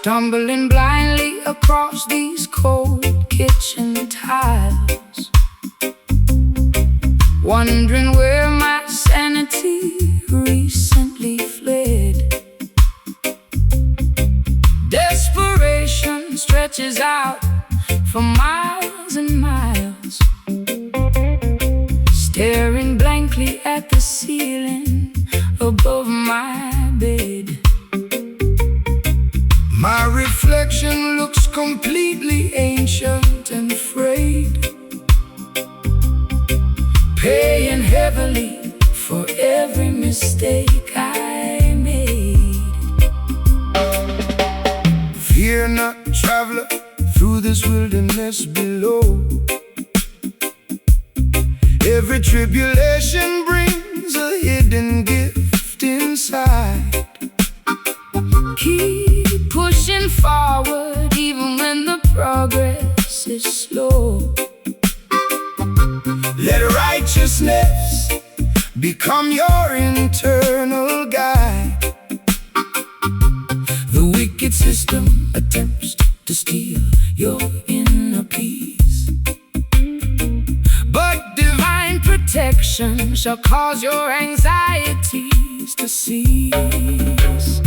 stumbling blindly across these cold kitchen tiles, wondering where my sanity recently fled. Desperation stretches out for miles and miles, staring blankly at the ceiling above my bed. My reflection looks completely ancient and frayed, paying heavily for every mistake I made. Fear not, traveler, through this wilderness below. Every tribulation brings a hidden gift inside. Keep pushing forward even when the progress is slow. Let righteousness become your internal guide. The wicked system attempts to steal your inner peace, but divine protection shall cause your anxieties to cease.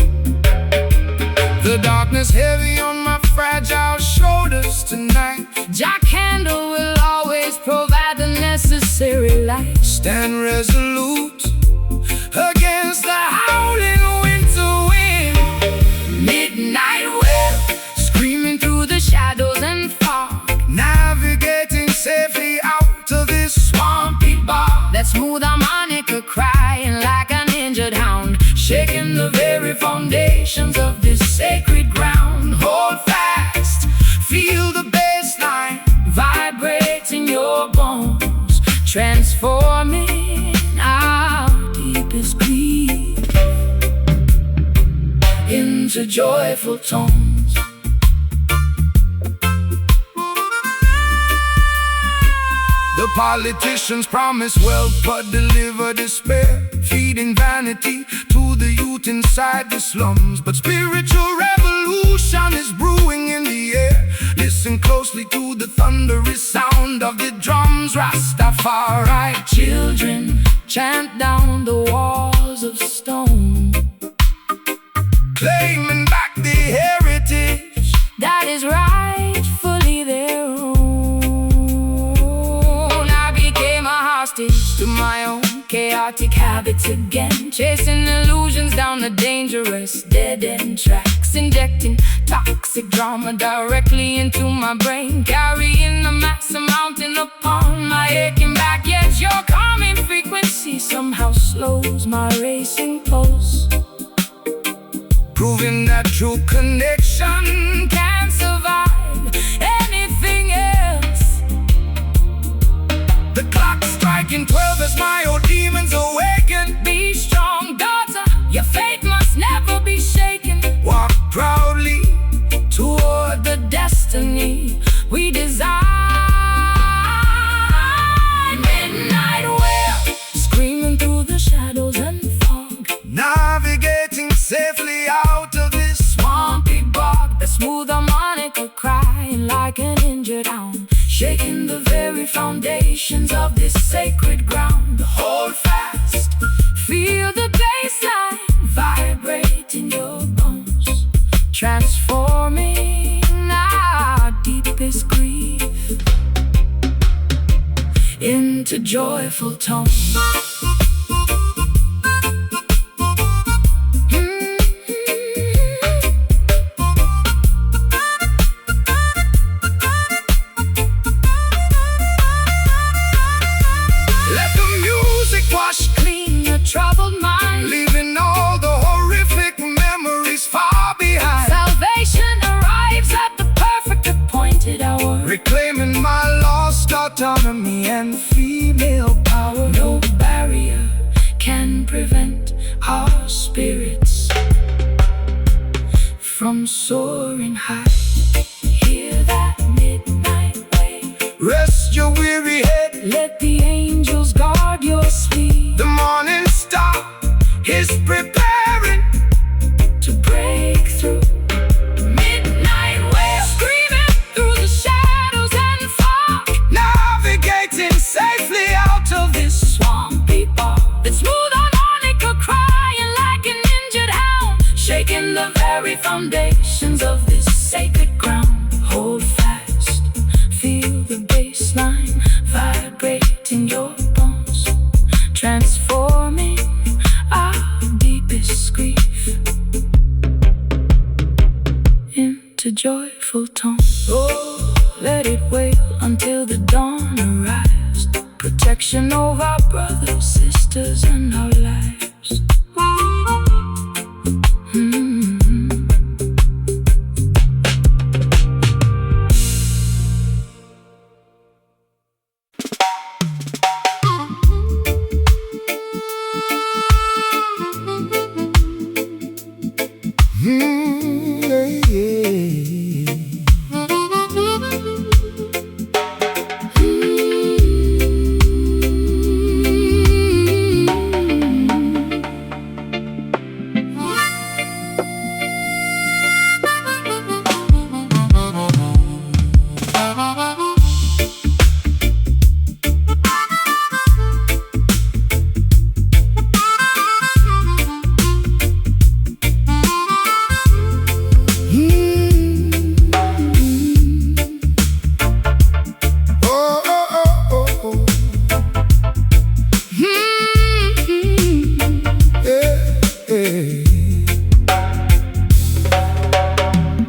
The darkness heavy on my fragile shoulders tonight, Jack Candle will always provide the necessary light. Stand resolute against the howling winter wind. Midnight wail, screaming through the shadows and fog, navigating safely out of this swampy bog. That smooth harmonica crying like an injured hound, shaking the very foundations of this sacred ground. Hold fast, feel the bass line vibrating your bones, transforming our deepest grief into joyful tones. The politicians promise wealth but deliver despair, feeding vanity to the youth inside the slums. But spiritual revolution is brewing in the air. Listen closely to the thunderous sound of the drums. Rastafari children chant down the walls of stone, claiming back the heritage that is rightfully their own. I became a hostage to my own chaotic habits again, chasing illusions down the dangerous dead-end tracks, injecting toxic drama directly into my brain, carrying a massive mountain upon my aching back. Yet your calming frequency somehow slows my racing pulse, proving that true connection can survive anything else. The clock striking 12 as my old demons awaken. Be strong, daughter, your faith must never be shaken. Walk proudly toward the destiny we design. Midnight wail, screaming through the shadows and fog, navigating safely out of this swampy bog. The smooth harmonica crying like an injured hound, shaking the very foundations of this sacred ground. Hold fast, feel the bassline vibrate in your bones, transforming our deepest grief into joyful tones. Troubled mind, leaving all the horrific memories far behind. Salvation arrives at the perfect appointed hour, reclaiming my lost autonomy and female power. No barrier can prevent our spirits from soaring high. Hear that midnight wave, rest your weary head, let the angels guard your sleep. The morning star is preparing to break through. vibrations of this sacred ground. Hold fast, feel the bass line vibrating your bones, transforming our deepest grief into joyful tone. Oh, let it wail until the dawn arrives. Protection over our brothers, sisters, and our lives.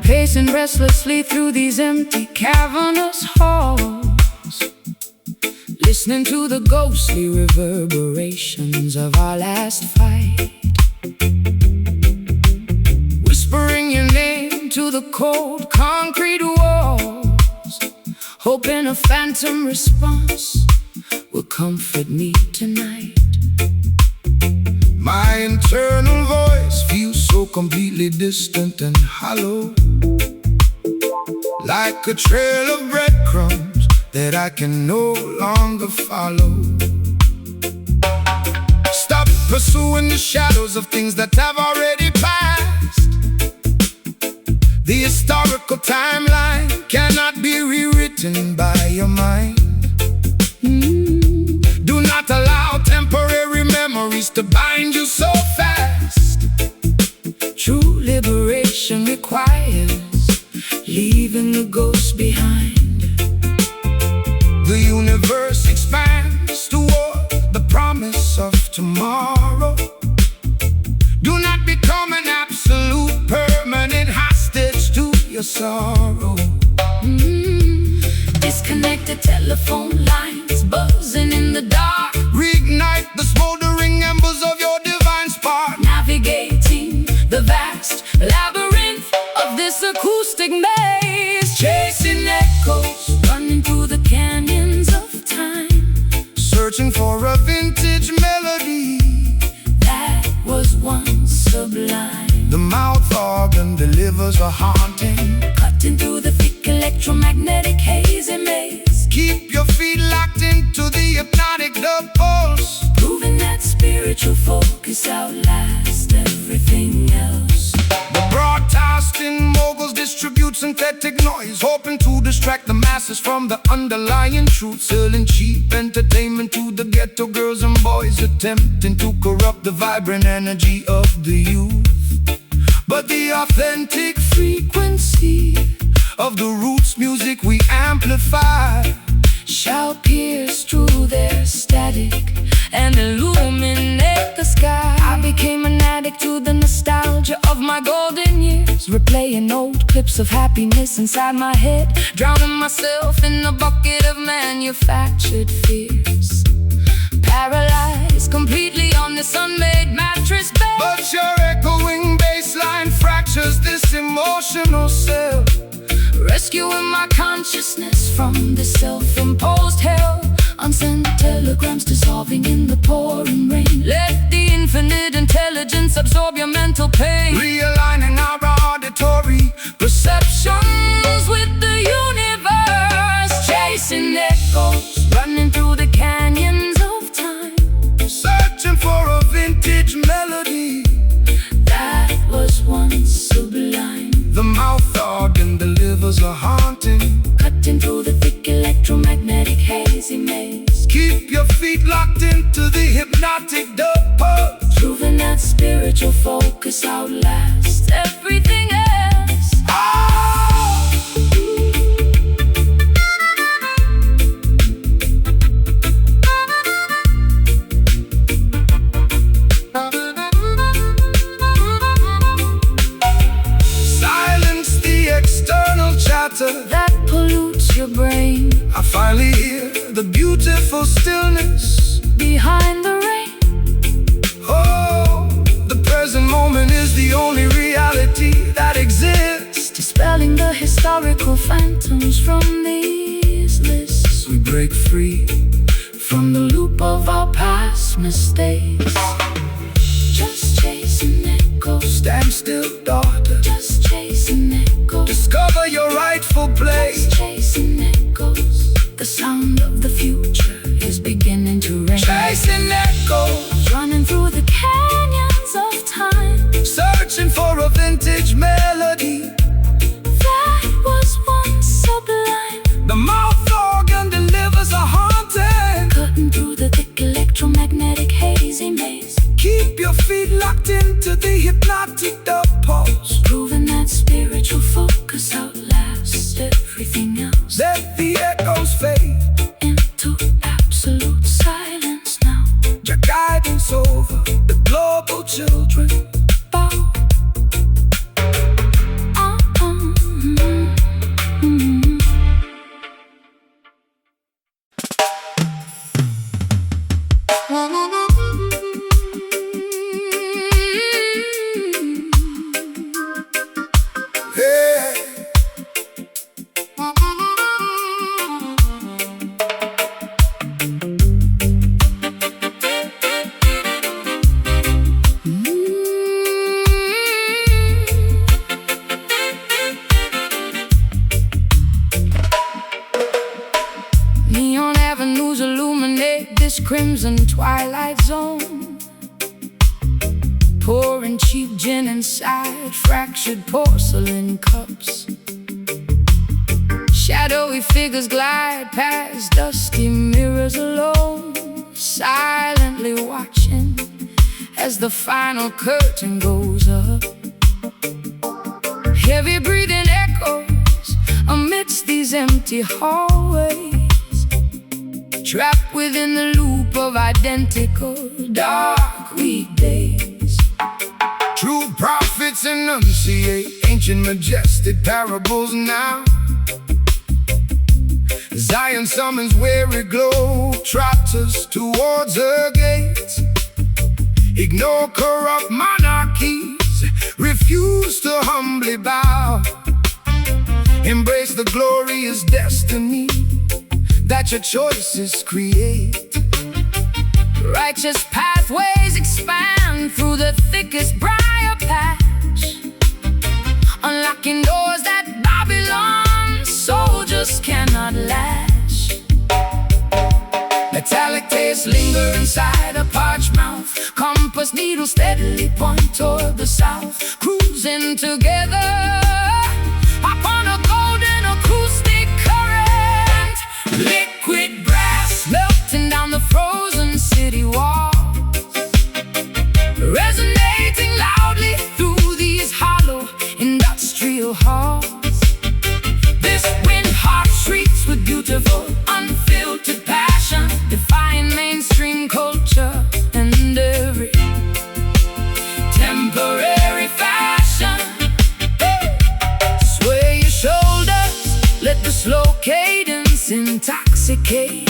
Pacing restlessly through these empty, cavernous halls, listening to the ghostly reverberations of our last fight, whispering your name to the cold concrete walls, hoping a phantom response will comfort me tonight. My internal voice feels so completely distant and hollow, like a trail of breadcrumbs that I can no longer follow. Stop pursuing the shadows of things that have already passed. The historical timeline cannot be rewritten by your mind. Do not allow temporary memories to bind you so fast. True liberation requires leaving the ghosts behind. The universe expands toward the promise of tomorrow. Do not become an absolute permanent hostage to your sorrow. Disconnected telephone lines buzzing in the dark. Reignite the smoldering embers of your divine spark. Navigating the vast labyrinth of this acoustic maze, chasing echoes, running through the canyons of time, searching for a vintage melody that was once sublime. The mouth organ delivers a haunting, cutting through the thick electromagnetic hazy maze. Keep your feet locked into the hypnotic dub pulse, proving that spiritual focus outlasts everything else. The broadcasting moguls distribute synthetic noise, hoping to distract the masses from the underlying truth, selling cheap entertainment to the ghetto girls and boys, attempting to corrupt the vibrant energy of the youth. But the authentic frequency of the roots music we amplify shall pierce through their static and illuminate the sky. I became an addict to the nostalgia of my golden years, replaying old clips of happiness inside my head, drowning myself in a bucket of manufactured fears, paralyzed completely on this unmade mattress bed. But your echoing bassline fractures this emotional cell, rescuing my consciousness from this self-imposed hell. Unsent telegrams dissolving in the pouring rain. Let the infinite intelligence absorb your mental pain, realigning our auditory perceptions with the universe, chasing echoes, running through the canyons of time, searching for a vintage melody that was once sublime. The mouth organ delivers a haunting, cutting through the thick electromagnetic hazy maze. Keep your feet locked into the hypnotic dub pulse, proving that spiritual focus outlasts everything else. chatter that pollutes your brain. I finally hear the beautiful stillness behind the rain. Oh, the present moment is the only reality that exists, dispelling the historical phantoms from these lists. We break free from the loop of our past mistakes. Just chasing echoes. Stand still, daughter. Just chasing echoes. Discover your rightful place. Just chasing echoes. The sound of the future is beginning to ring. Chasing echoes. Running through the canyons of time. Searching for a vintage melody that was once sublime. The mouth organ delivers a haunting, cutting through the thick electromagnetic hazy maze. Keep your feet locked into the hypnotic dub pulse, proving that spiritual focus outlasts everything else. Let the echoes fade into absolute silence now. Your guidance over the global children. Bow. Neon avenues illuminate this crimson twilight zone, pouring cheap gin inside fractured porcelain cups. Shadowy figures glide past dusty mirrors alone, silently watching as the final curtain goes up. Heavy breathing echoes amidst these empty hallways, trapped within the loop of identical dark weekdays. True prophets enunciate ancient majestic parables now. Zion summons weary globetrotters towards her gates. Ignore corrupt monarchies, refuse to humbly bow. Embrace the glorious destiny that your choices create. Righteous pathways expand through the thickest briar patch, unlocking doors that Babylon's soldiers cannot latch. Metallic tastes linger inside a parched mouth. Compass needles steadily point toward the south. Cruising together upon a golden acoustic current. Liquid brass melting down the frozen city walls, resonating loudly through these hollow industrial halls. This wind heart shrieks with beautiful, unfiltered passion, defying mainstream culture and every temporary fashion. Sway your shoulders, let the slow cadence intoxicate,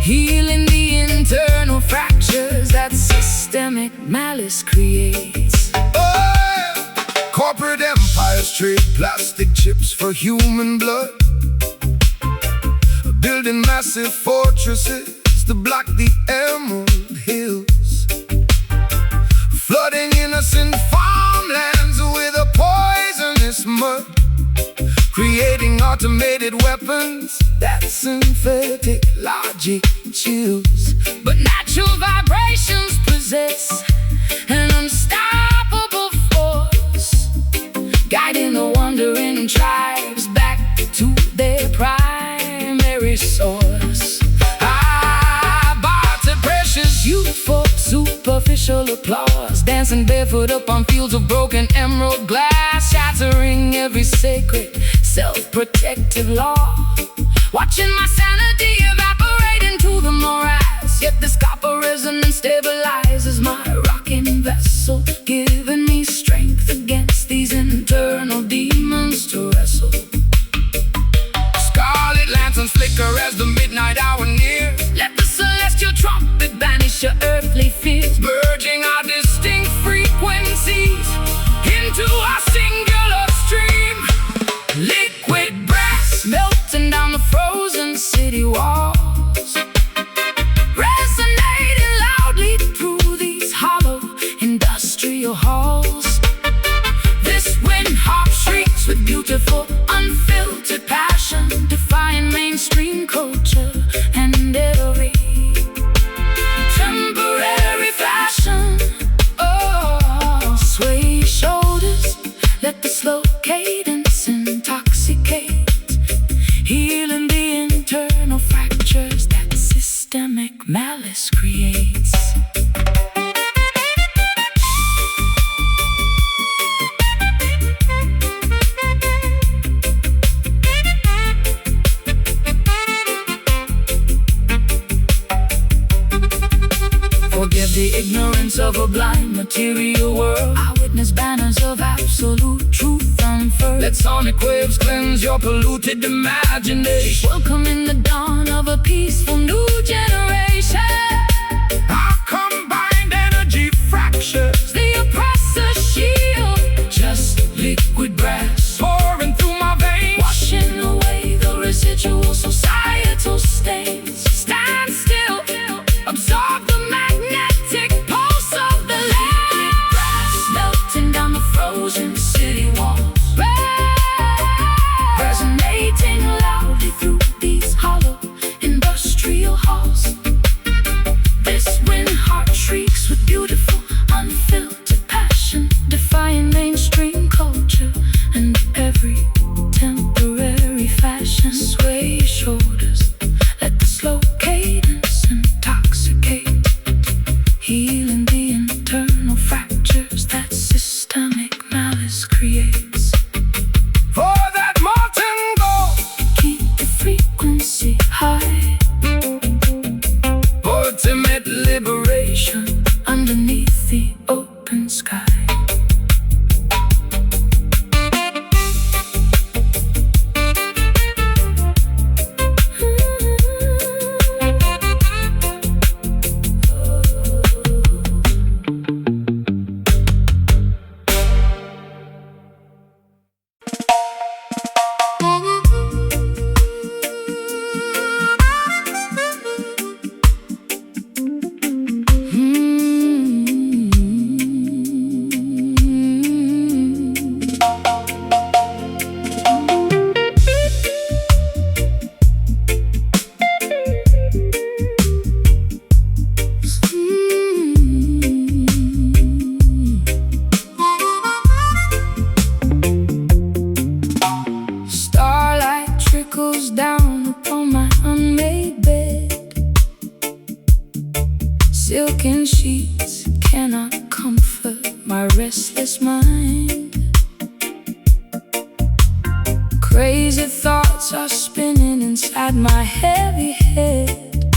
healing the internal fractures that systemic malice creates. Oh, corporate empires trade plastic chips for human blood, building massive fortresses to block the emerald hills, flooding innocent farmlands with a poisonous mud, creating automated weapons that synthetic logic chills. But natural vibrations possess an unstoppable force, guiding the wandering tribes back to their primary source. I bartered precious youth for superficial applause, dancing barefoot up on fields of broken emerald glass, shattering every sacred self-protective law, watching my sanity evaporate into the morass. Yet this copper resonance stabilizes my rocking vessel, giving me strength against these internal demons to wrestle. of a blind material world, I witness banners of absolute truth unfurled. Let sonic waves cleanse your polluted imagination. Welcome in the dawn of a peaceful new generation. Our combined energy fractures the oppressor's shield. Just liquid brass pouring through my veins, washing away the residual societal stains. Stand still, absorb the magnetic pulse of the land. Brass melting down the frozen city walls, resonating loudly through these hollow industrial halls. This wind heart shrieks with beautiful, unfiltered passion, defying mainstream culture and every temporary fashion. Sway your shoulders, let the slow cadence intoxicate, healing the internal fractures that systemic malice creates. For that molten gold, keep the frequency high. Ultimate liberation underneath the open sky. Down upon my unmade bed, silken sheets cannot comfort my restless mind. Crazy thoughts are spinning inside my heavy head,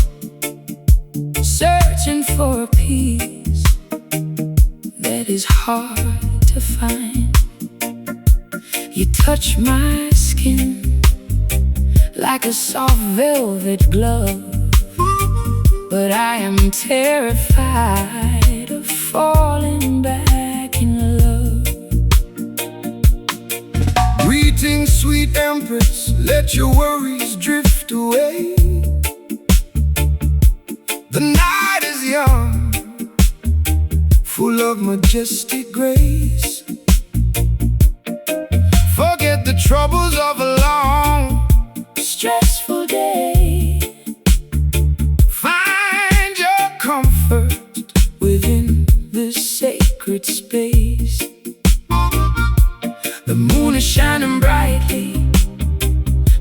searching for a peace that is hard to find. You touch my skin like a soft velvet glove, but I am terrified of falling back in love. Greetings, sweet empress, let your worries drift away. The night is young, full of majestic grace. Forget the troubles of a long, stressful day. Find your comfort within this sacred space. The moon is shining brightly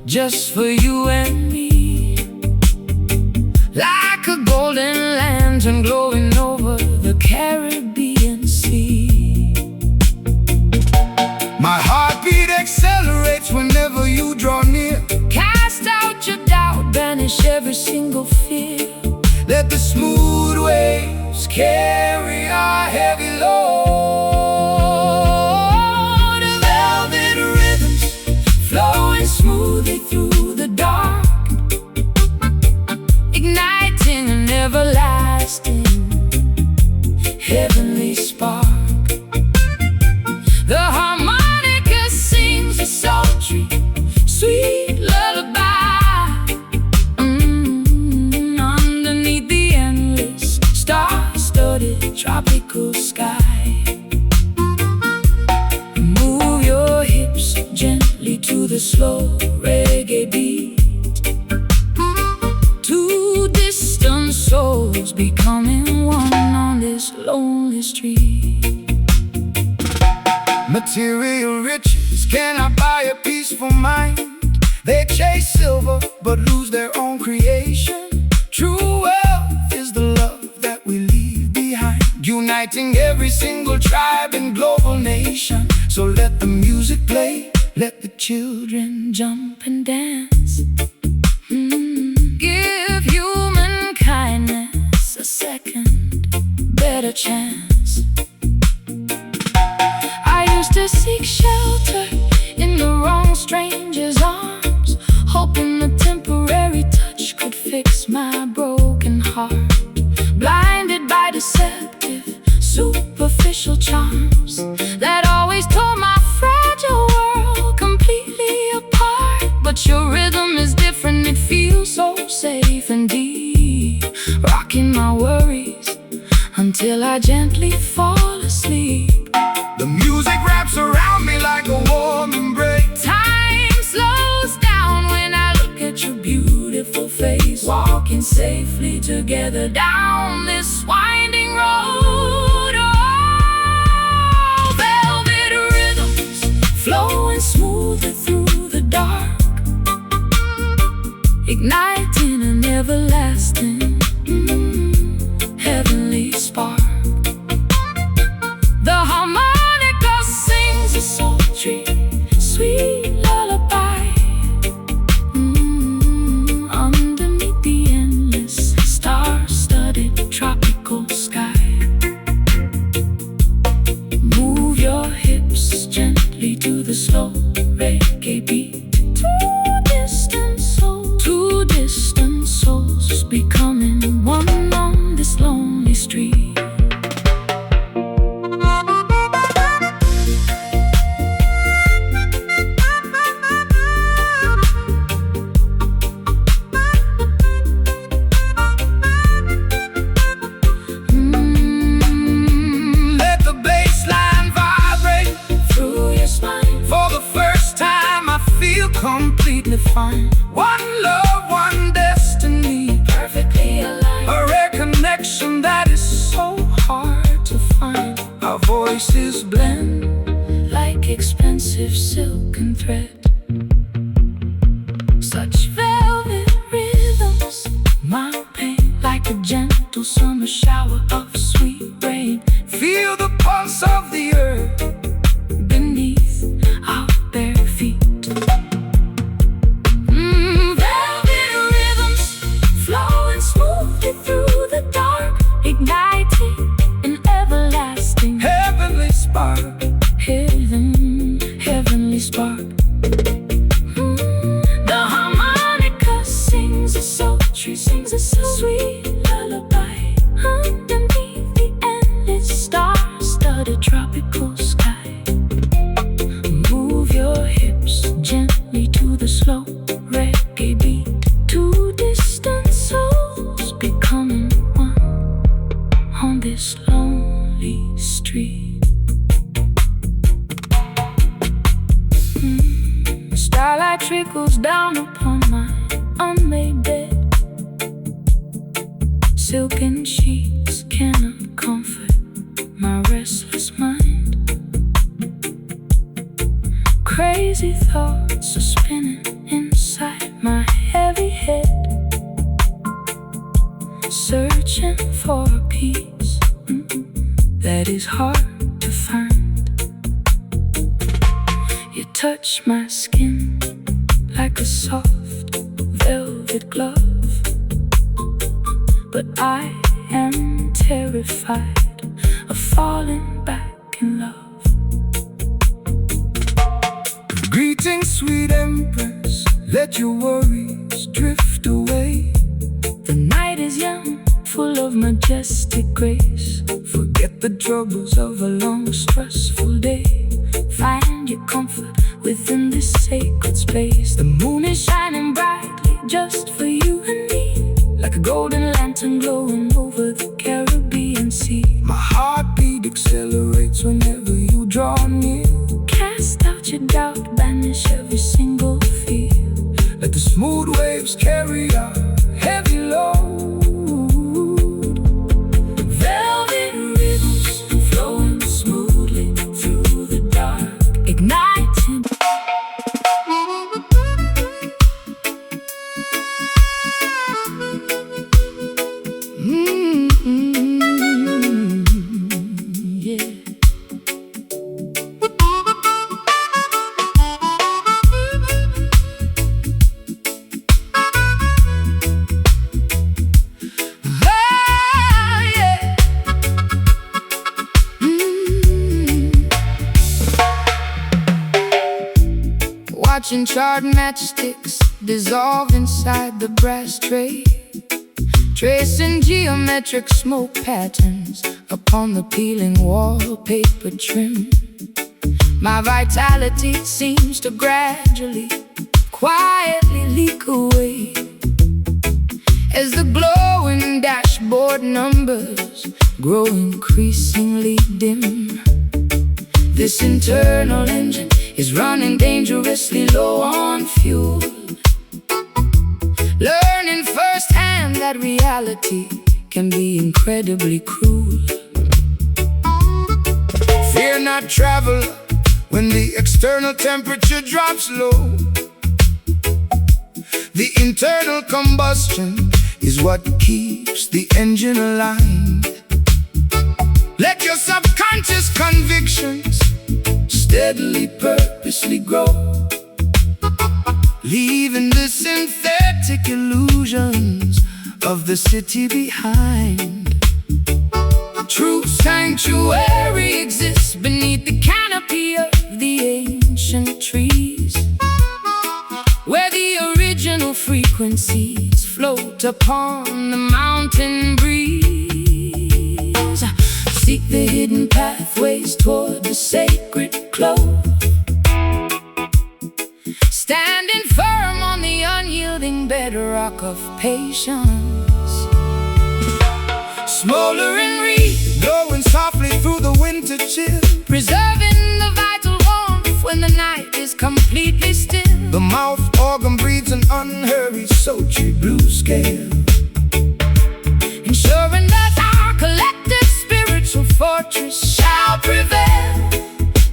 just for you and me, like a golden lantern glowing over the Caribbean Sea. My heartbeat accelerates whenever you draw near. Cast out your doubt, banish every single fear. Let the smooth waves carry our heavy load. Velvet rhythms flowing smoothly through the dark, igniting an everlasting heavenly spark. The harmonica sings a sultry, sweet lullaby. Underneath the endless star-studded tropical sky. Move your hips gently to the slow reggae beat. Two distant souls becoming one on this lonely street. Material riches cannot buy a peaceful mind. They chase silver but lose their own creation. True wealth is the love that we leave behind, uniting every single tribe and global nation. So let the music play, let the children jump and dance. Give human kindness a second, better chance. I gently fall asleep. The music wraps around me like a warm embrace. Time slows down when I look at your beautiful face, walking safely together down this winding road. Oh, velvet rhythms flowing smoothly through the dark, igniting an everlasting heavenly spark. The harmonica sings a sultry, sweet lullaby underneath the endless star-studded tropical sky. Move your hips gently to the slow reggae beat. Two distant souls becoming one on this lonely street. Let the bass line vibrate Through your spine, for the first time. I feel completely fine. One love, one destiny, perfectly aligned. a rare connection that is so hard to find. Our voices blend Like expensive silk and thread, such velvet rhythms, my pain, like a gentle summer shower of sweet rain. Feel the pulse of the earth Beneath our bare feet, velvet rhythms flowing smoothly through the dark, igniting an everlasting heavenly spark. heavenly spark. The harmonica sings a sultry, sweet lullaby underneath the endless star-studded tropical sky. Move your hips gently to the slow reggae beat. Two distant souls becoming one on this lonely street. Starlight trickles down upon my unmade bed. Silken sheets cannot comfort my restless mind. Crazy thoughts are spinning inside my heavy head, searching for a peace that is hard to find. You touch my skin like a soft velvet glove, but I am terrified of falling back in love. Greetings, sweet empress, let your worries drift away. The night is young, full of majestic grace. Forget the troubles of a long, stressful day. Find your comfort within this sacred space. The moon is Is shining brightly just for you and me, like a golden lantern glowing over the Caribbean Sea. my heartbeat accelerates whenever you draw near. Cast out your doubt, banish every single fear. Let the smooth waves carry our heavy load. Velvet rhythms flowing smoothly through the dark, igniting. Yeah. Ah, yeah. Watching charred matchsticks dissolve inside the brass tray, tracing geometric smoke patterns upon the peeling wallpaper trim. My vitality seems to gradually, quietly leak away as the glowing dashboard numbers grow increasingly dim. This internal engine is running dangerously low on fuel, learning firsthand that reality can be incredibly cruel. Fear not, traveler, when the external temperature drops low. The internal combustion is what keeps the engine aligned. Let your subconscious convictions steadily, purposely grow, leaving the synthetic illusions of the city behind. True sanctuary exists beneath the canopy of the ancient trees, where the original frequencies float upon the mountain breeze. Seek the hidden pathways toward the sacred clove, standing firm on the unyielding bedrock of patience. Smoldering reed, glowing softly through the winter chill, preserving the vital warmth when the night is completely still. The mouth organ breathes an unhurried, sultry blue scale, ensuring that our collective spiritual fortress shall prevail.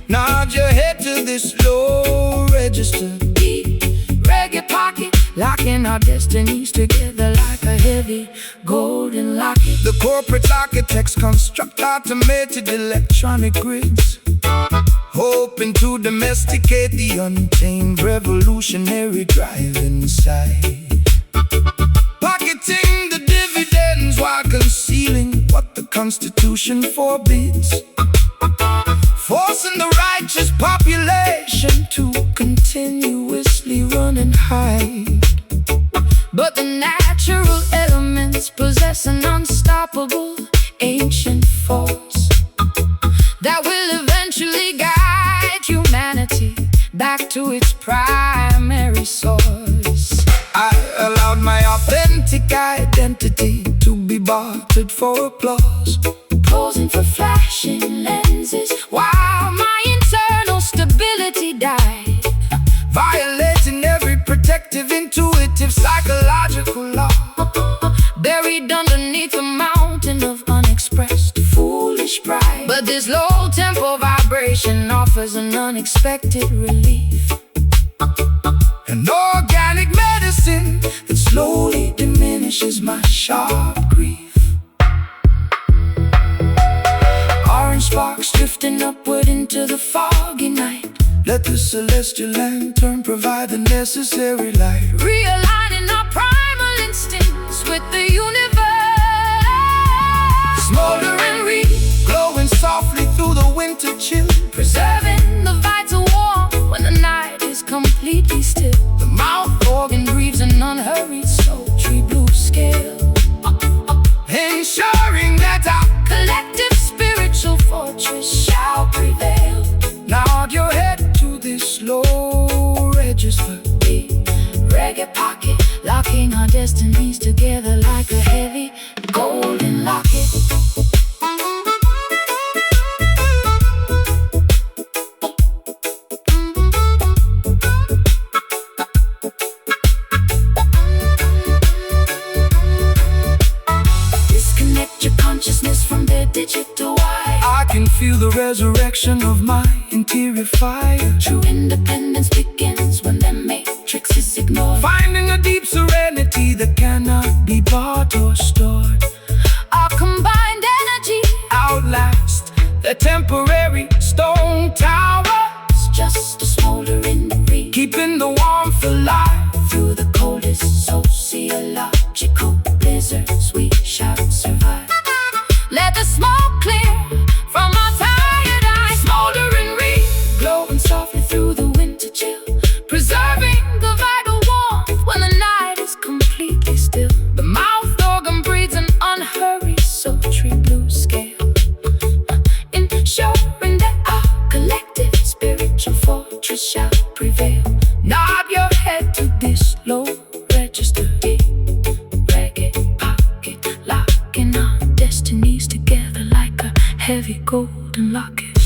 Nod your head to this low register beat, reggae pocket, locking our destinies together like a heavy golden locket. The corporate architects construct automated electronic grids, hoping to domesticate the untamed revolutionary drive inside, pocketing the dividends while concealing what the Constitution forbids, forcing the righteous population to continuously run and hide. But the natural elements possess an unstoppable ancient force that will eventually guide humanity back to its primary source. I allowed my authentic identity to be bartered for applause, posing for flashing lenses while my internal stability died, violating every protective, intuitive, psychological law, buried underneath a mountain of unexpressed foolish pride. But this low tempo vibration offers an unexpected relief, an organic medicine that slowly diminishes my sharp grief. Orange sparks drifting upward into the foggy night, let the celestial lantern provide the necessary light, realigning our primal instincts with the universe. Smoldering reed, glowing softly through the winter chill, preserving the vital warmth when the night is completely still. The mouth organ breathes an unhurried, sultry blue scale, ensuring that our collective spiritual fortress shall prevail. Nod your head to this low register beat, reggae pocket, locking our destinies together like a heavy golden locket. Disconnect your consciousness from their digital wire. I can feel the resurrection of my interior fire. True independence begins when the matrix is ignored, finding a deep serenity that cannot be bought or stored. Our combined energy outlast the temporary stone towers, just a smoldering reed, keeping the warmth alive through the coldest sociological blizzards. We shall survive. Let the smoke clear from our tired eyes. Smoldering reed, glowing softly through the winter chill, preserving the vital warmth when the night is completely still. The mouth organ breathes an unhurried, sultry blue scale, ensuring that our collective spiritual fortress shall prevail. Not golden locket.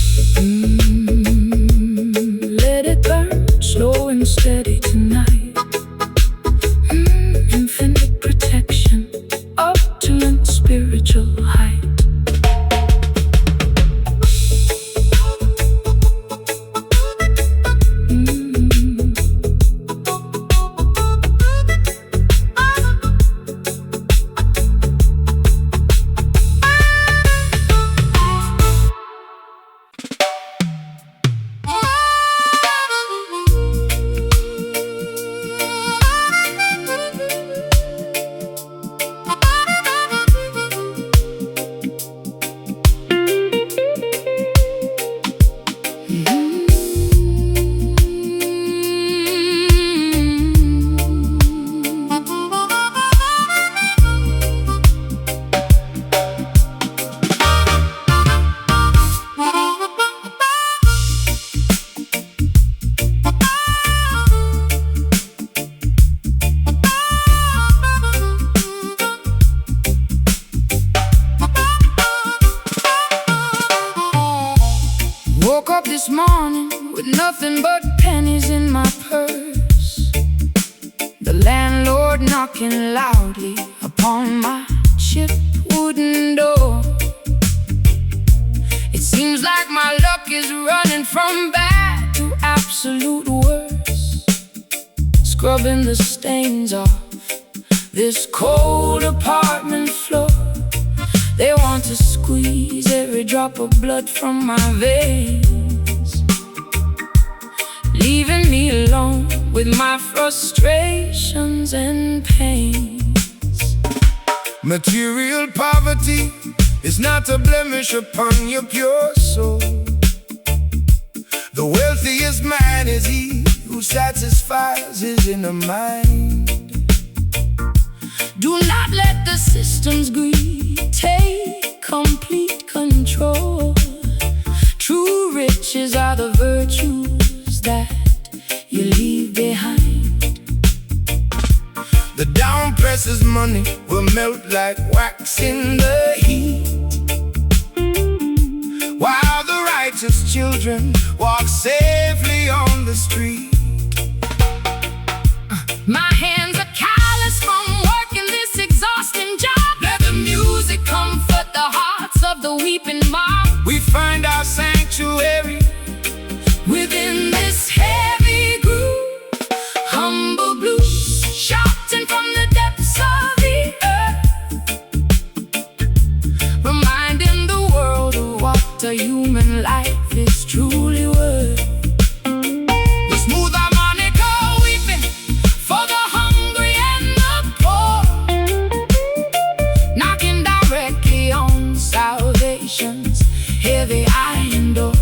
Let it burn, slow and steady tonight. Infinite protection, opulent spiritual height. Woke up this morning with nothing but pennies in my purse. The landlord knocking loudly upon my chipped wooden door. It seems like my luck is running from bad to absolute worse. Scrubbing the stains off this cold apartment floor. They want to squeeze every drop of blood from my veins, leaving me alone with my frustrations and pains. Material poverty is not a blemish upon your pure soul. The wealthiest man is he who satisfies his inner mind. Do not let the system's greed take complete control. True riches are the virtues that you leave behind. The down presses money will melt like wax in the heat, while the righteous children walk safely on the street. My hands are callous from working this exhausting job. Let the music comfort the hearts of the weeping mob. We find our sanctuary within this heavy groove. Humble blues shouting from the depths of the earth, reminding the world of what a human life is truly worth. The smooth harmonica weeping for the hungry and the poor, knocking directly on salvation's heavy iron door.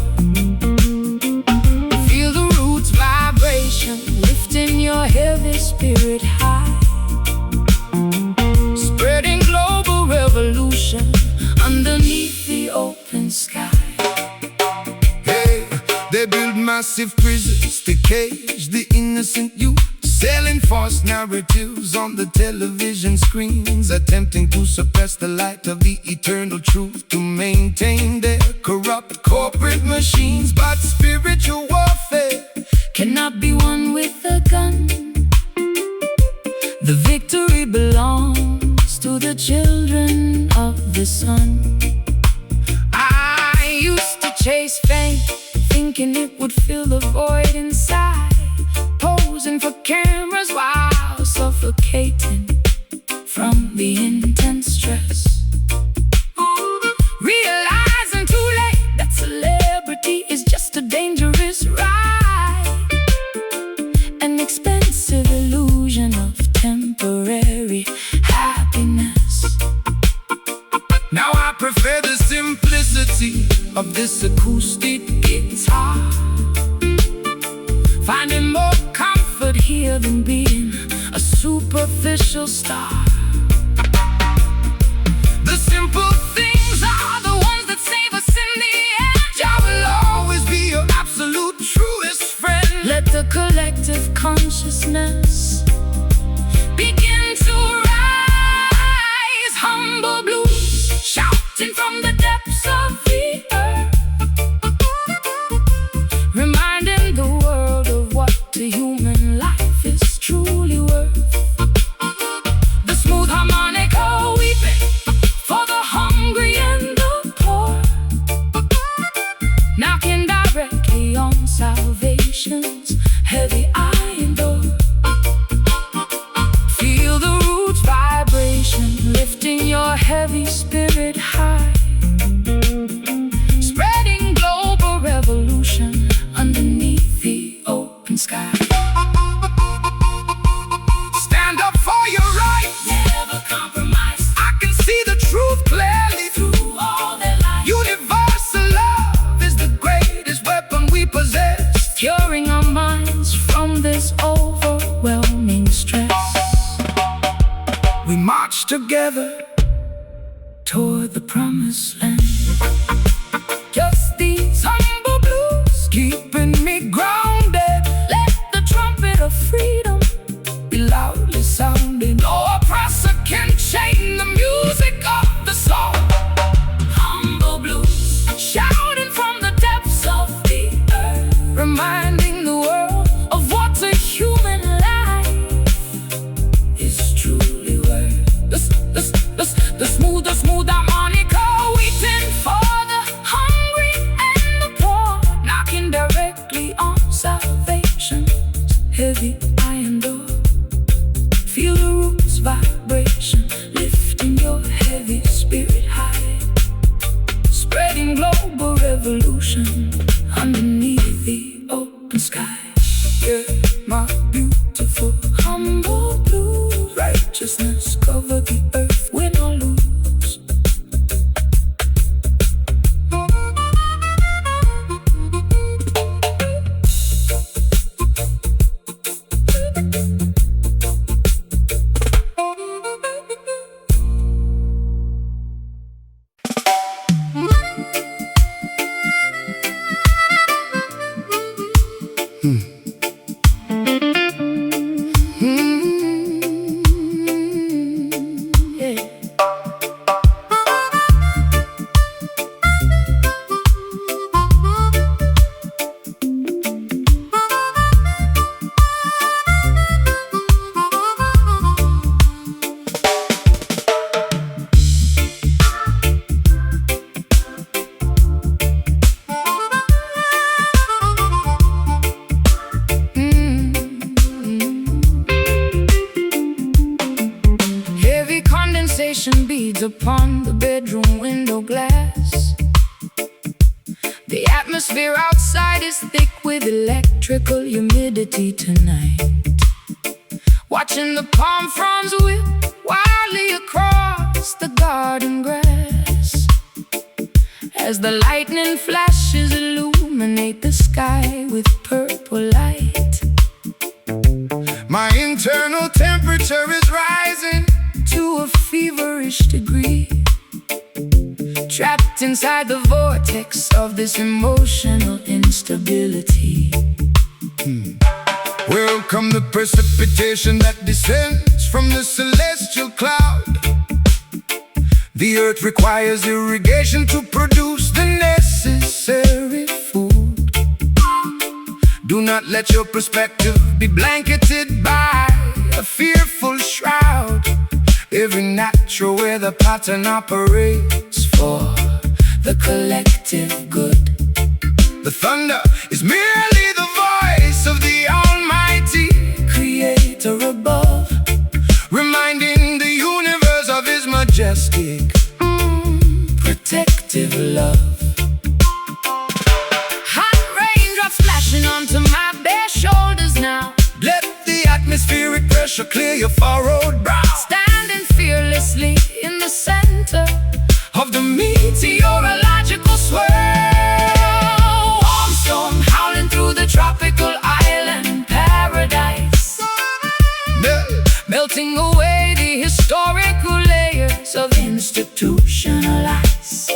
Feel the roots vibration lifting your heavy spirit high, spreading global revolution underneath the open sky. hey, they build massive prisons to cage the innocent youth, selling false narratives on the television screens, attempting to suppress the light of the eternal truth to maintain their corrupt corporate machines. But spiritual warfare cannot be won with a gun. The victory belongs to the children of the sun. I used to chase fame, thinking it would fill the void inside, posing for cameras while suffocating from the intense stress. Realizing too late that celebrity is just a dangerous ride, an expensive illusion of temporary happiness. now I prefer the simplicity of this acoustic guitar, Finding more comfort here than being a superficial star. the simple things are the ones that save us in the end. Jah will always be your absolute truest friend. Let the collective consciousness begin to rise. Humble blues shouting from the depths of the earth. reason life is truly worth. The smooth harmonica weeping for the hungry and the poor, knocking directly on salvation's heavy iron door. Feel the roots vibration, lifting your heavy spirit high, spreading global revolution underneath the open sky. Stand up for your rights, Never compromise. I can see the truth clearly Through all their life, Universal love is the greatest weapon we possess, curing our minds from this overwhelming stress. we march together Toward the promised land. Just these humble blues keeping me grounded. Let the trumpet of freedom Be loudly sounding. No oppressor can chain the music of the soul. humble blues, Shouting from the depths of the earth, reminding the world of what a human life is truly worth. the smooth harmonica waiting for the hungry and the poor, Knocking directly on salvation's heavy iron door. Feel the roots vibration, lifting your heavy spirit high, spreading global revolution underneath the open sky. yeah, my beautiful Humble blues, righteousness cover the earth, win or lose. Yeah. heavy condensation beads upon the bedroom window glass. The atmosphere outside is thick with electrical humidity tonight. Watching the palm fronds whip wildly across the garden grass, As the lightning flashes illuminate the sky with purple light. my internal temperature is rising To a feverish degree, trapped inside the vortex of this emotional instability. Welcome the precipitation that descends from the celestial cloud. The earth requires irrigation to produce the necessary food. Do not let your perspective be blanketed by a fearful shroud. Every natural weather pattern operates For the collective good, The thunder is merely the voice of the Almighty, Creator above, reminding the universe of His majestic protective love. Hot raindrops splashing onto my bare shoulders now, Let the atmospheric pressure clear your furrowed brow. standing fearlessly in the center Of the meteorological swirl, warm storm howling through the tropical island paradise, melting away the historical layers of institutional ice.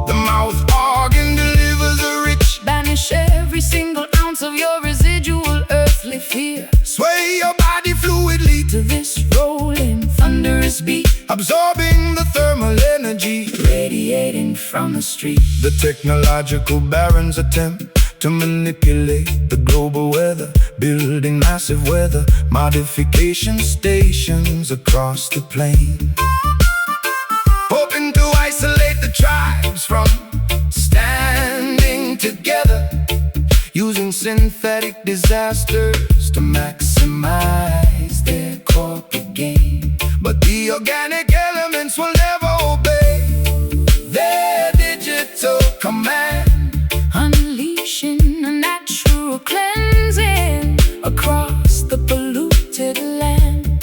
The mouth organ delivers a rich, Banish every single ounce of your residual earthly fear sway your body fluidly to this rolling thunderous beat, absorbing the thermal energy. radiating from the street. The technological barons attempt to manipulate the global weather, building massive weather modification stations across the plain, hoping to isolate the tribes from standing together, using synthetic disasters to maximize their corporate gain. But the organic elements will never obey their digital command, unleashing a natural cleansing across the polluted land.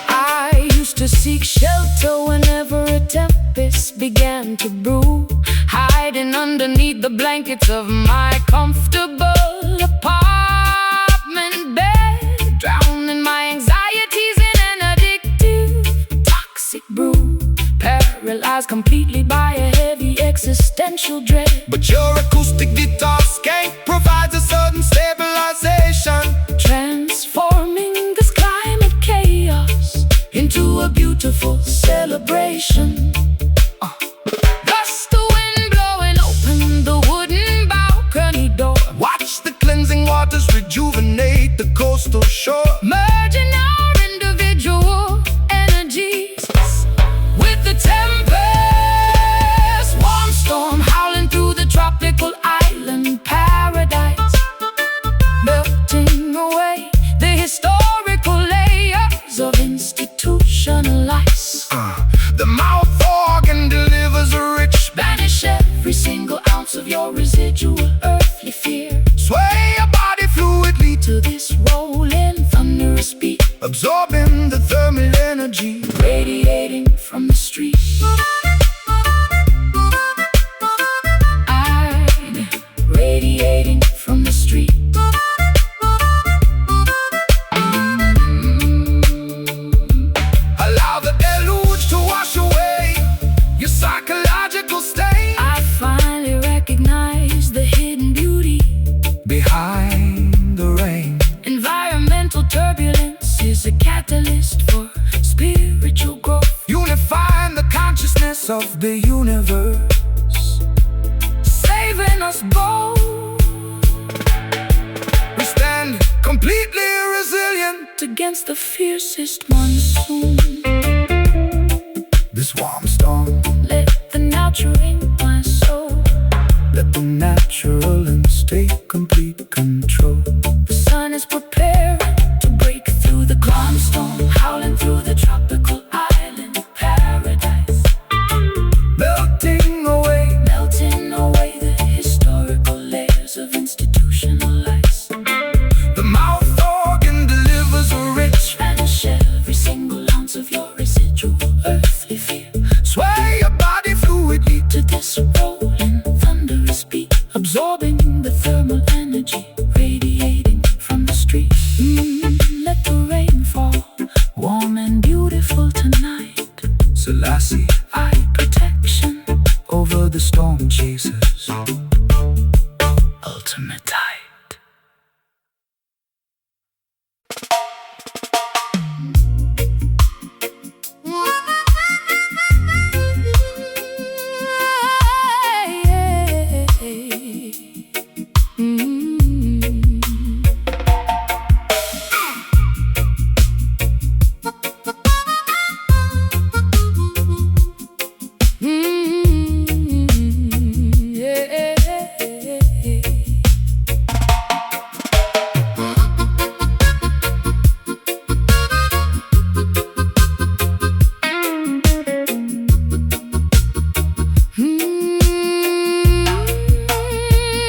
I used to seek shelter whenever a tempest began to brew, hiding underneath the blankets of my comfortable apartment bed, drowning my anxieties in an addictive, toxic brew, paralyzed completely by a heavy existential dread. But your acoustic detox cake provides a sudden stabilization, transforming this climate chaos into a beautiful celebration. Gust the wind blowing open the wooden balcony door, watch the cleansing waters rejuvenate the coastal shore, merging our individual energies with the tempest, warm storm howling through the tropical island paradise, melting away the historical layers of institutional ice. The mouth organ delivers a rich, banish every single ounce of your residual earthly fear, sway your body fluidly to this rolling thunderous beat, absorbing the thermal energy radiating from the street. I'm radiating from the street. Allow the deluge to wash away your psychological state. I finally recognize the hidden beauty behind the rain. Environmental turbulence is a catalyst for spiritual growth, Unifying the consciousness of the universe, saving us both. we stand completely resilient Against the fiercest monsoon, this warm storm. let the natural in my soul, Let the natural and take complete control. the sun is preparing to break through the calm storm, howling through the tropical island paradise, Melting away melting away the historical layers of institutional ice, the mouth organ delivers a rich, banish every single ounce of your residual earthly fear, sway your body fluidly to this rolling thunderous beat, absorbing the thermal energy radiating from the street. Let the rain fall, warm and beautiful tonight. Selassie Eye protection, over the storm chasers. ultimate tide.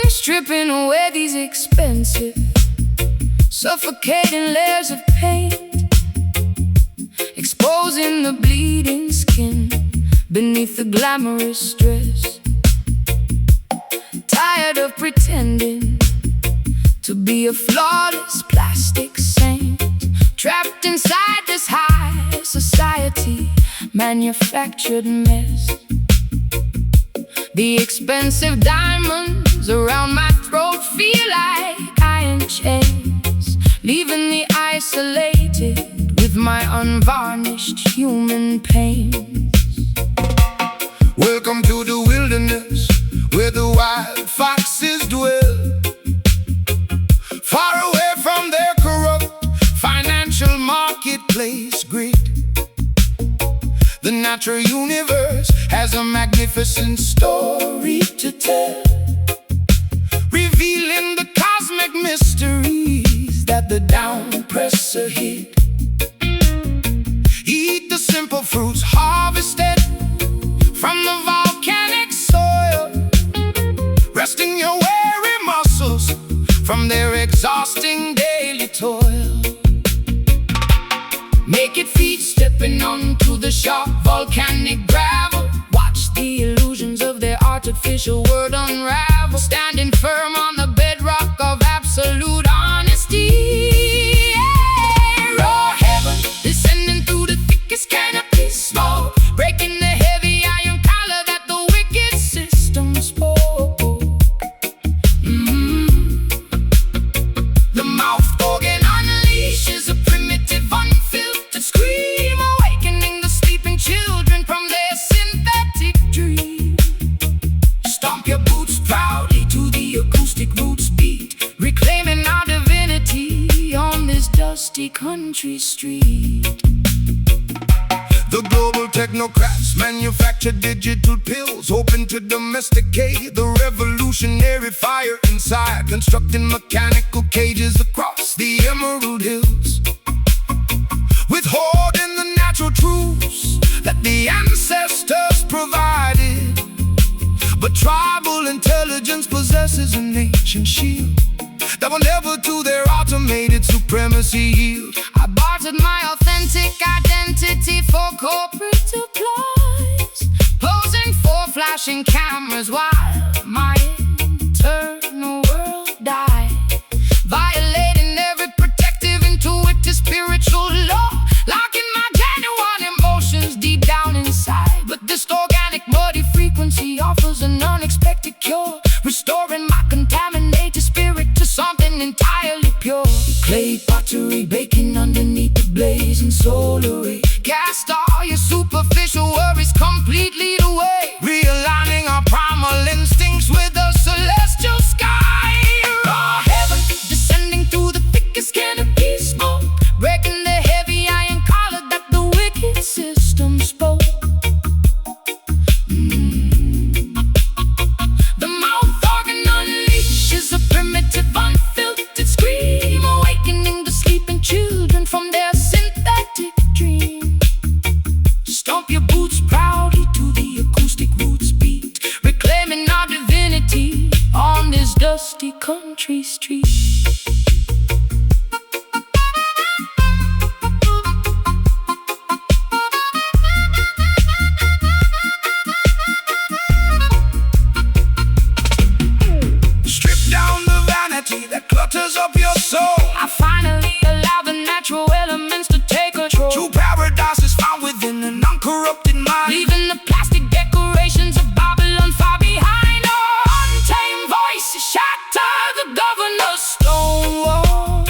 Stripping away these expensive, suffocating layers of paint, exposing the bleeding skin beneath the glamorous dress. Tired of pretending to be a flawless plastic saint, trapped inside this high society manufactured mess. The expensive diamonds around my throat feel like iron chains, leaving me isolated with my unvarnished human pains. Welcome to the wilderness, where the wild foxes dwell. natural universe has a magnificent story to tell, revealing the cosmic mysteries that the downpresser hid. Eat the simple fruits harvested from the volcanic soil, resting your weary muscles from their exhausting daily toil. Naked feet stepping onto the sharp volcanic gravel, watch the illusions of their artificial world unravel, standing firm on the bedrock of absolute honesty. Yeah. Raw heaven descending through the thickest canopy smoke, breaking the heavy iron collar that the wicked system spoke. The mouth organ unleashes a primitive, unfiltered scream, awakening the sleeping children from their synthetic dream. Stomp your boots proudly to the acoustic roots beat, reclaiming our divinity on this dusty country street. The global technocrats manufacture digital pills, hoping to domesticate the revolutionary fire inside, constructing mechanical cages across the Emerald Hills, withholding the natural truths that the ancestors provided. But tribal intelligence possesses an ancient shield that will never to their automated supremacy yield. I bartered my authentic identity for corporate supplies, posing for flashing cameras while my internal world died, violating every protective intuitive spiritual law, locking my genuine emotions deep down inside. But this organic muddy frequency offers an unexpected cure, restoring my contaminated spirit to something entirely pure. Clay pottery baking underneath the blazing solar ray, cast all your superficial worries completely away, realigning our primal instincts with the celestial sky. Raw heaven descending through the thickest canopy smoke, breaking the heavy iron collar that the wicked system spoke. The mouth organ unleashes a primitive, unfiltered scream, awakening the sleeping children from their synthetic dream. Stomp your boots proudly to the acoustic roots beat, reclaiming our divinity on this dusty country street. That clutters up your soul. I finally allow the natural elements to take control. True paradise is found within an uncorrupted mind, leaving the plastic decorations of Babylon far behind. Oh, untamed voices shatter the governor's stone wall.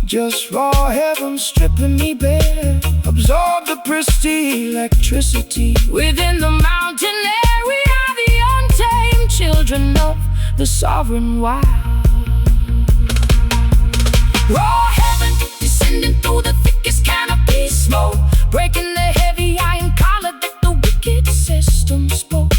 Just raw heaven stripping me bare, absorb the pristine electricity within the mountain air. We are the untamed children of the sovereign wild. Raw heaven descending through the thickest canopy smoke, breaking the heavy iron collar that the wicked system spoke.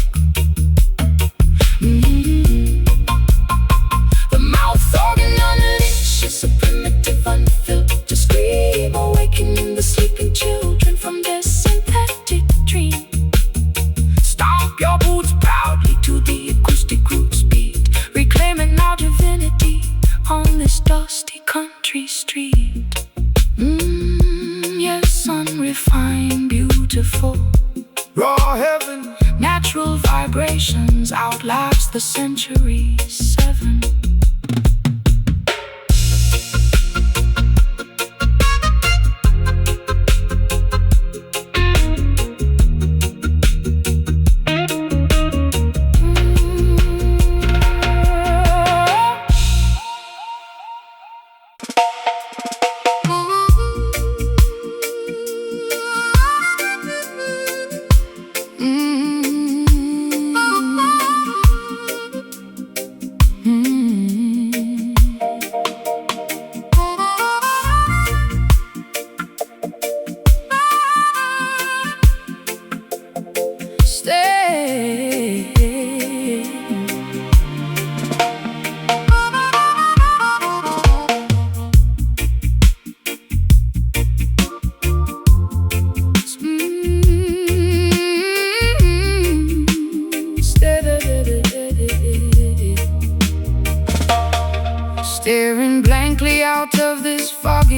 The mouth organ unleashes a primitive, unfiltered scream, awakening the sleeping children from their synthetic dream. Stomp your boots proudly to the acoustic roots beat, reclaiming our divinity on this dusty country street. Yes, unrefined, beautiful. Raw heaven, natural vibrations outlast the centuries. 7.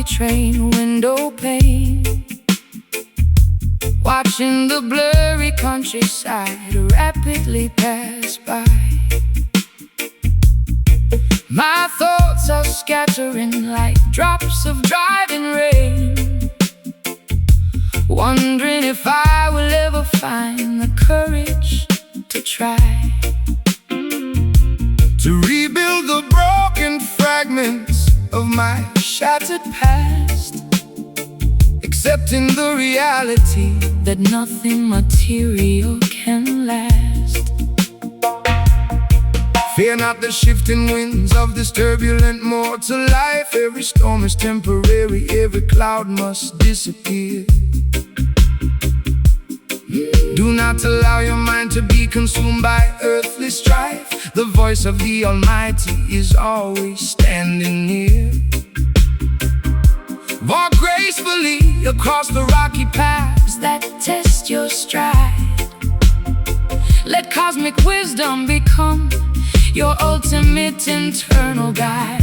train window pane, watching the blurry countryside rapidly pass by. My thoughts are scattering like drops of driving rain, wondering if I will ever find the courage to try to rebuild the broken fragments of my shattered past, accepting the reality that nothing material can last. Fear not the shifting winds of this turbulent mortal life. Every storm is temporary, every cloud must disappear. Do not allow your mind to be consumed by earthly strife. The voice of the Almighty is always standing near. Walk gracefully across the rocky paths that test your stride. Let cosmic wisdom become your ultimate internal guide.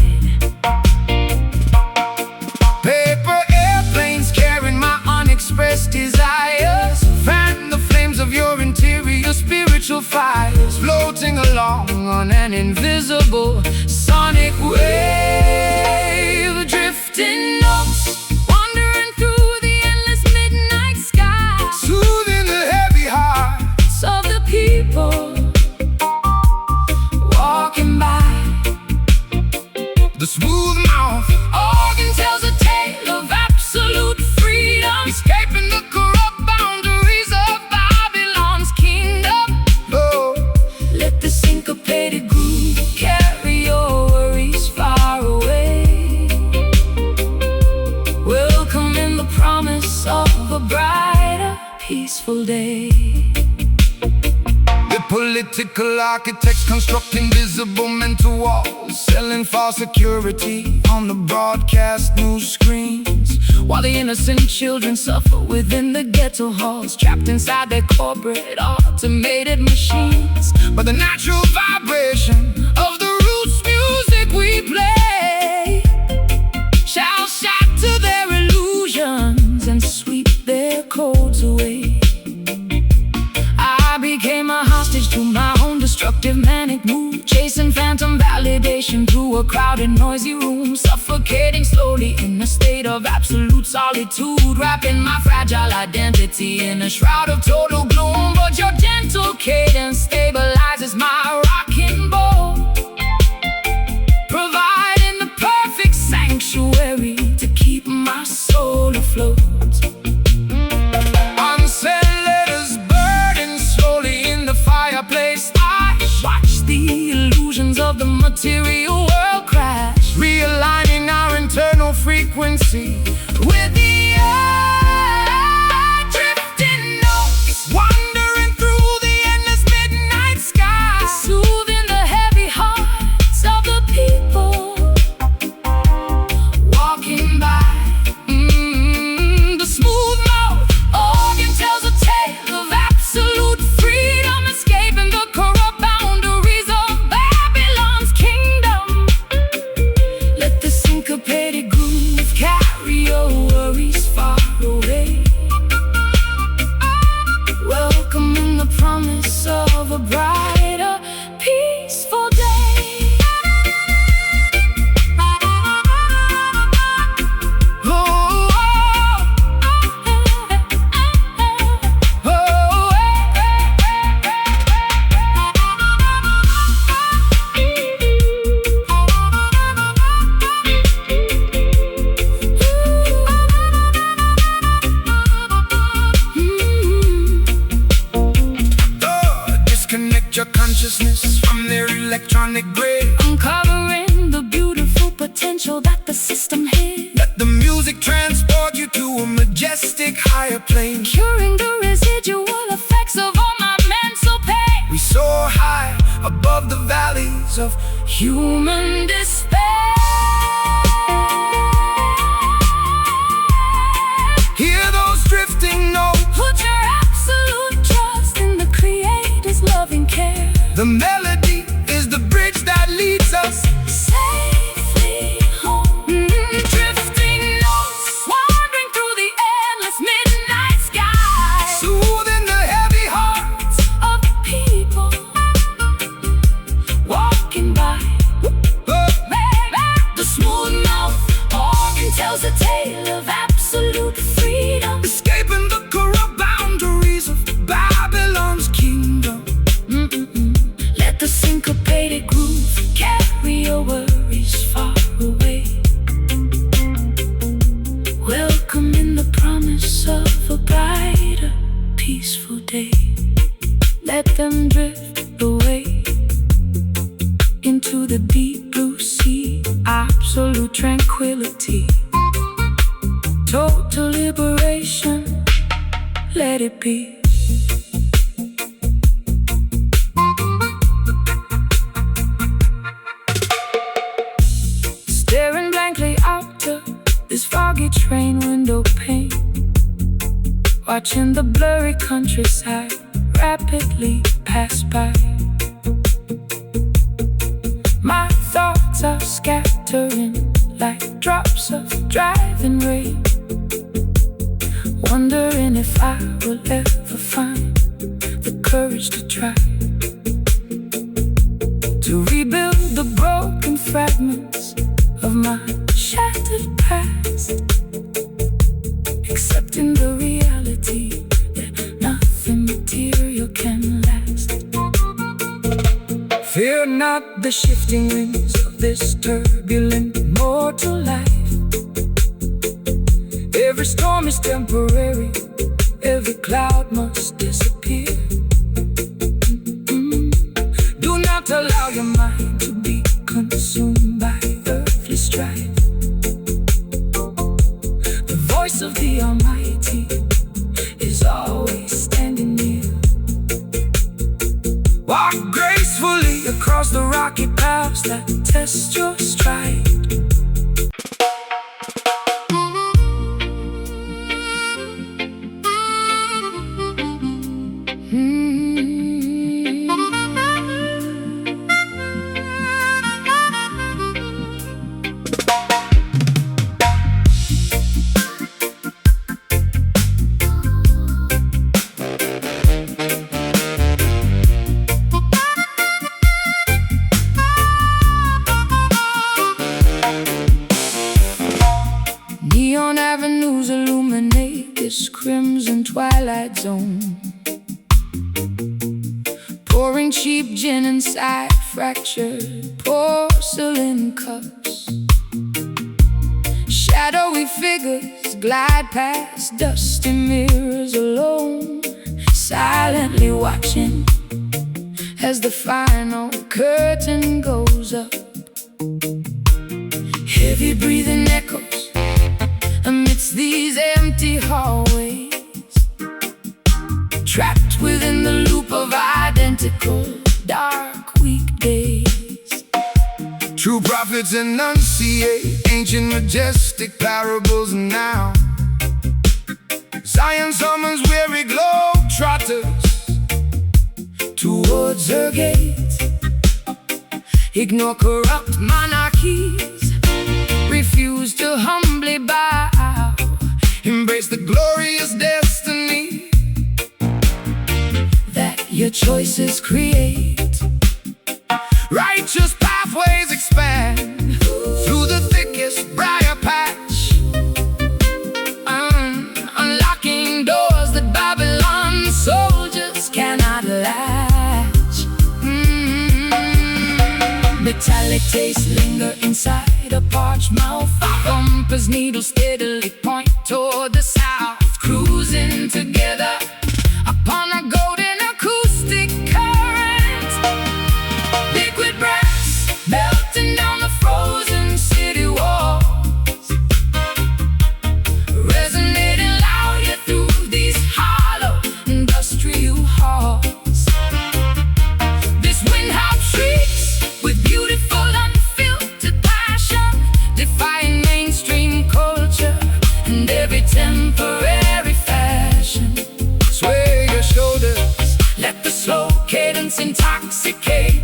Paper airplanes carrying my unexpressed desires, fan the flames of your interior spiritual fires, floating along on an invisible sonic wave. Drifting notes, wandering through the endless midnight sky, soothing the heavy hearts of the people walking by. The smooth mouth organ tells a tale of absolute freedom, escaping the corrupt boundaries of Babylon's kingdom. Oh, let the syncopated groove carry your worries far away, welcoming the promise of a brighter, peaceful day. The political architects construct invisible mental walls, selling false security on the broadcast news screens, while the innocent children suffer within the ghetto halls, trapped inside their corporate automated machines. But the natural vibration of the roots music we play shall shatter their illusions and sweep their codes away. I became a hostage to my own destructive manic mood, chasing phantom validation through a crowded noisy room, suffocating slowly in a state of absolute solitude, wrapping my fragile identity in a shroud of total gloom. But your gentle cadence stabilizes my rocking boat, providing the perfect sanctuary to keep my soul afloat. Fireplace, I watch the illusions of the material world crash, realigning our internal frequency with the earth. Drifting notes, wandering through the endless midnight sky, soothing the heavy hearts of the people walking by. The smooth mouth organ tells a tale of absolute freedom, escaping the corrupt boundaries of Babylon's kingdom. Let the syncopated groove carry your worries far away, welcoming the promise of a brighter, peaceful day. Your consciousness from their electronic grid, uncovering the beautiful potential that the system hid. Let the music transport you to a majestic higher plane, curing the residual effects of all my mental pain. We soar high above the valleys of human despair. Hear those drifting notes, put your absolute trust in the Creator's loving care. The melody is the bridge that leads us safely home. Drifting notes, tale of absolute freedom, escaping the corrupt boundaries of Babylon's kingdom. Let the syncopated groove carry your worries far away. Welcome in the promise of a brighter, peaceful day. Let them drift away into the deep blue sea. Absolute tranquility, total liberation, let it be. Staring blankly out to this foggy train window pane, watching the blurry countryside rapidly pass by. My thoughts are scattering like drops of driving rain, wondering if I will ever find the courage to try to rebuild the broken fragments of my shattered past, accepting the reality that nothing material can last. Fear not the shifting winds of this turbulent mortal life. Every storm is temporary, every cloud must disappear. Do not allow your mind to be consumed by earthly strife. The voice of the Almighty is always standing near. Walk gracefully across the rocky paths that test your stride. Neon avenues illuminate this crimson twilight zone, pouring cheap gin inside fractured porcelain cups. Shadowy figures glide past dusty mirrors alone, silently watching as the final curtain goes up. Heavy breathing echoes amidst these empty hallways, trapped within the loop of identical dark weekdays. True prophets enunciate ancient majestic parables now. Zion summons weary globetrotters towards her gate. Ignore corrupt monarchies, refuse to humbly bow, embrace the glorious destiny that your choices create. Righteous pathways expand through the thickest briar patch, unlocking doors that Babylon soldiers cannot latch. Metallic tastes linger inside a parched mouth. Compass needles steadily point toward the south, cruising together upon a golden acoustic current. Liquid brass melting down the frozen city walls, resonating loudly through these hollow industrial halls. This Winehouse shrieks with beautiful unfiltered passion, defying mainstream culture and every temporary fashion. Sway your shoulders, let the slow cadence intoxicate,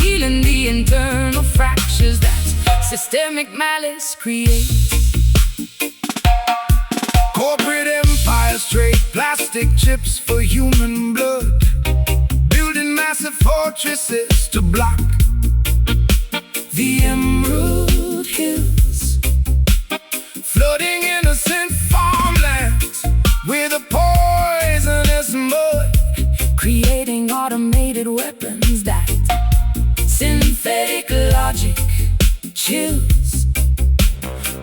healing the internal fractures that systemic malice creates. corporate empires trade plastic chips for human blood, building massive fortresses to block The emerald hills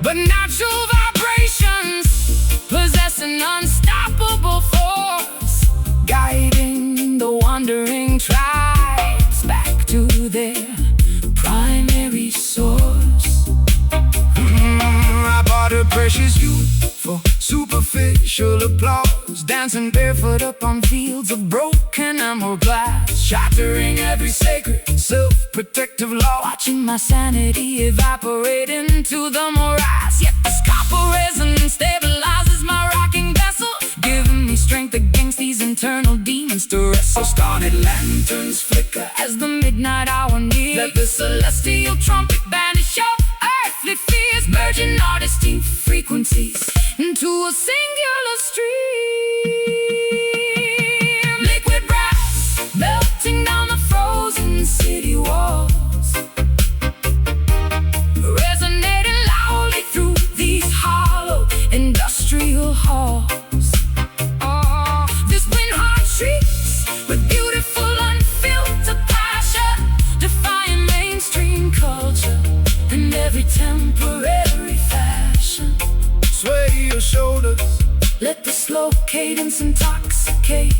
but natural vibrations possess an unstoppable force, guiding the wandering tribes back to their primary source. I bought a precious youth for superficial applause, dancing barefoot up on fields of broken emerald glass, shattering every sacred self-protective law, watching my sanity evaporate into the morass. Yet this copper resonance stabilizes my rocking vessel, giving me strength against these internal demons to wrestle. Starlit lanterns flicker as the midnight hour nears. Let the celestial trumpet banish your earthly fears, merging our distinct frequencies into a singular stream. Liquid brass melting down the frozen city walls, resonating loudly through these hollow industrial halls. This wind heart shrieks with beautiful unfiltered passion, defying mainstream culture in every temporary fashion. Sway your shoulders, let the slow cadence intoxicate,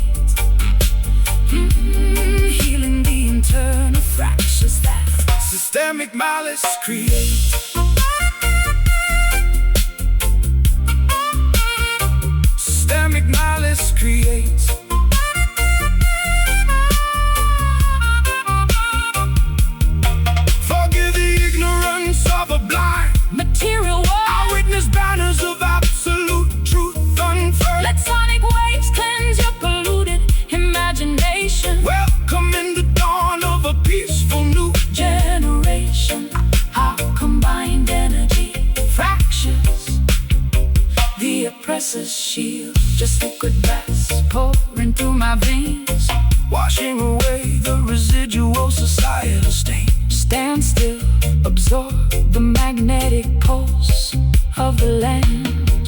healing the internal fractures that systemic malice creates. Systemic malice creates. Forgive the ignorance of a blind material world. I witness banners of absolute truth unfurled. Let sonic waves cleanse your polluted imagination. Welcome in the dawn of a peaceful new generation. Our combined energy fractures the oppressor's shield. Just liquid brass pouring through my veins, washing away the residual societal stain. Stand still, absorb the magnetic pulse of the land.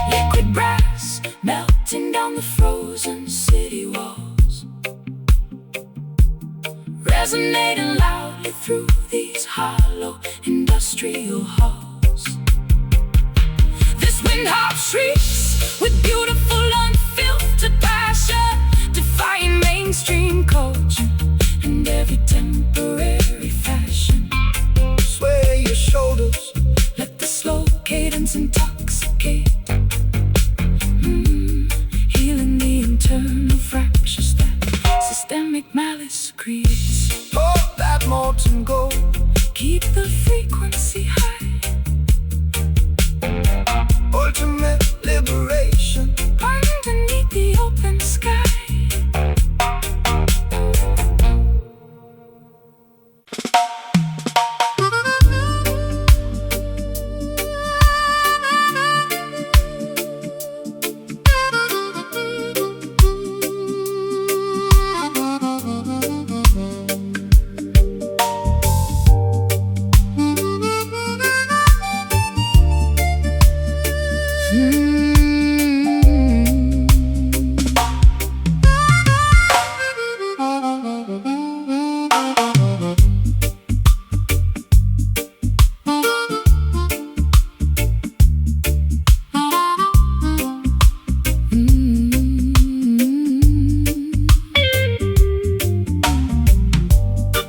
Liquid brass melting down the frozen city walls, resonating loudly through these hollow industrial halls. This wind harp shrieks with beautiful unfiltered passion, defying mainstream culture and every temporary fashion. Sway your shoulders, let the slow cadence intoxicate, healing the internal fractures that systemic malice creates. Hold that molten gold, keep the frequency high. Ultimate liberation underneath the open sky.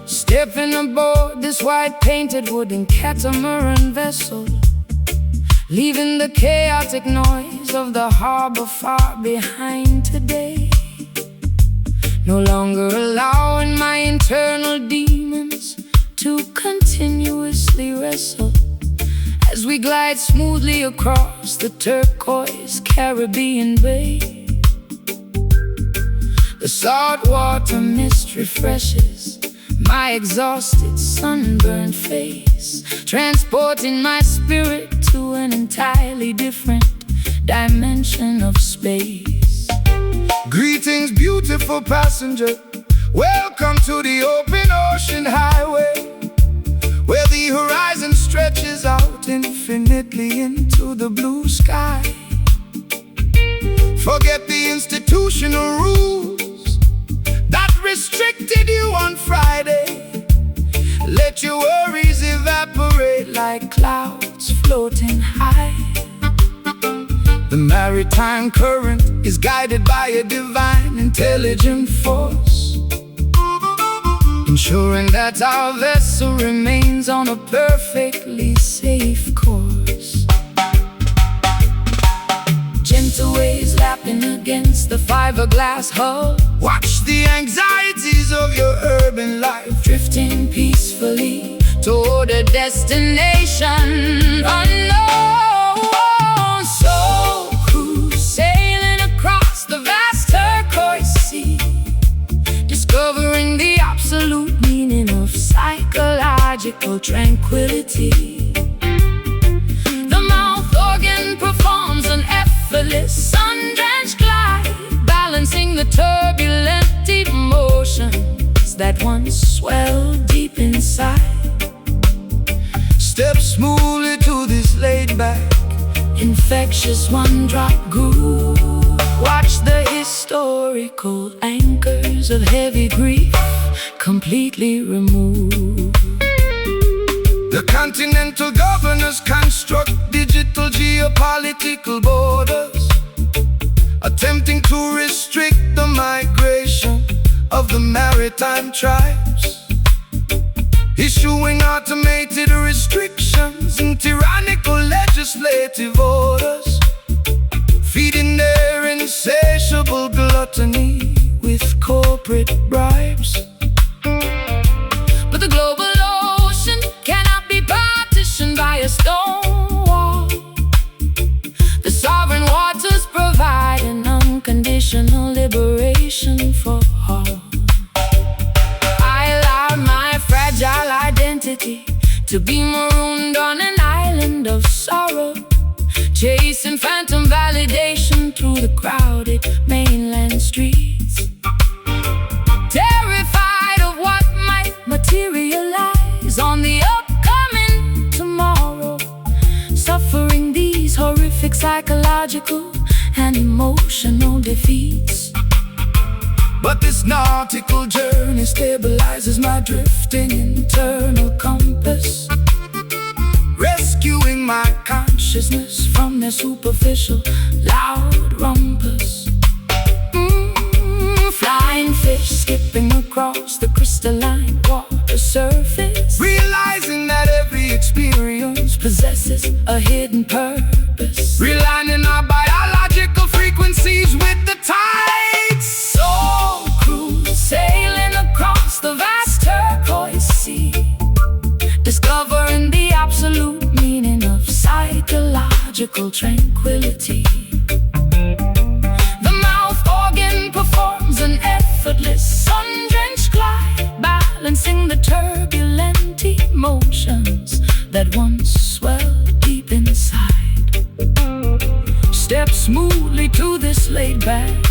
Stepping aboard this white painted wooden catamaran vessel, leaving the chaotic noise of the harbor far behind today. No longer allowing my internal demons to continuously wrestle as we glide smoothly across the turquoise Caribbean Bay. The saltwater mist refreshes my exhausted, sunburned face, transporting my spirit to an entirely different dimension of space. Greetings, beautiful passenger. Welcome to the open ocean highway, where the horizon stretches out infinitely into the blue sky. Forget the institutional rules that restricted you on Friday. Let your worries evaporate vibrate like clouds floating high. The maritime current is guided by a divine intelligent force, ensuring that our vessel remains on a perfectly safe course. Gentle waves lapping against the fiberglass hull. Watch the anxieties of your urban life drifting peacefully toward a destination unknown. So cruise, sailing across the vast turquoise sea, discovering the absolute meaning of psychological tranquility. The mouth organ performs an effortless sun-drenched glide, balancing the turbulent emotions that once swelled deep inside. Step smoothly to this laid-back, infectious one-drop groove. Watch the historical anchors of heavy grief completely removed. The continental governors construct digital geopolitical borders, attempting to restrict the migration of the maritime tribes, issuing automated restrictions and tyrannical legislative orders, feeding their insatiable gluttony with corporate bribes. But the global ocean cannot be partitioned by a stone wall. The sovereign waters provide an unconditional liberation for all. I allowed my fragile identity to be marooned on an island of sorrow, chasing phantom validation through the crowded mainland streets. Terrified of what might materialize on the upcoming tomorrow, suffering these horrific psychological and emotional defeats. But this nautical journey stabilizes my drifting internal compass, rescuing my consciousness from their superficial, loud rumpus. Flying fish skipping across the crystalline water surface, realizing that every experience possesses a hidden purpose, realigning our biological frequencies with the tides. So cruise, sailing across the vast turquoise sea, discovering the absolute meaning of psychological tranquility. The mouth organ performs an effortless sun-drenched glide, balancing the turbulent emotions that once swelled deep inside. Step smoothly to this laid-back,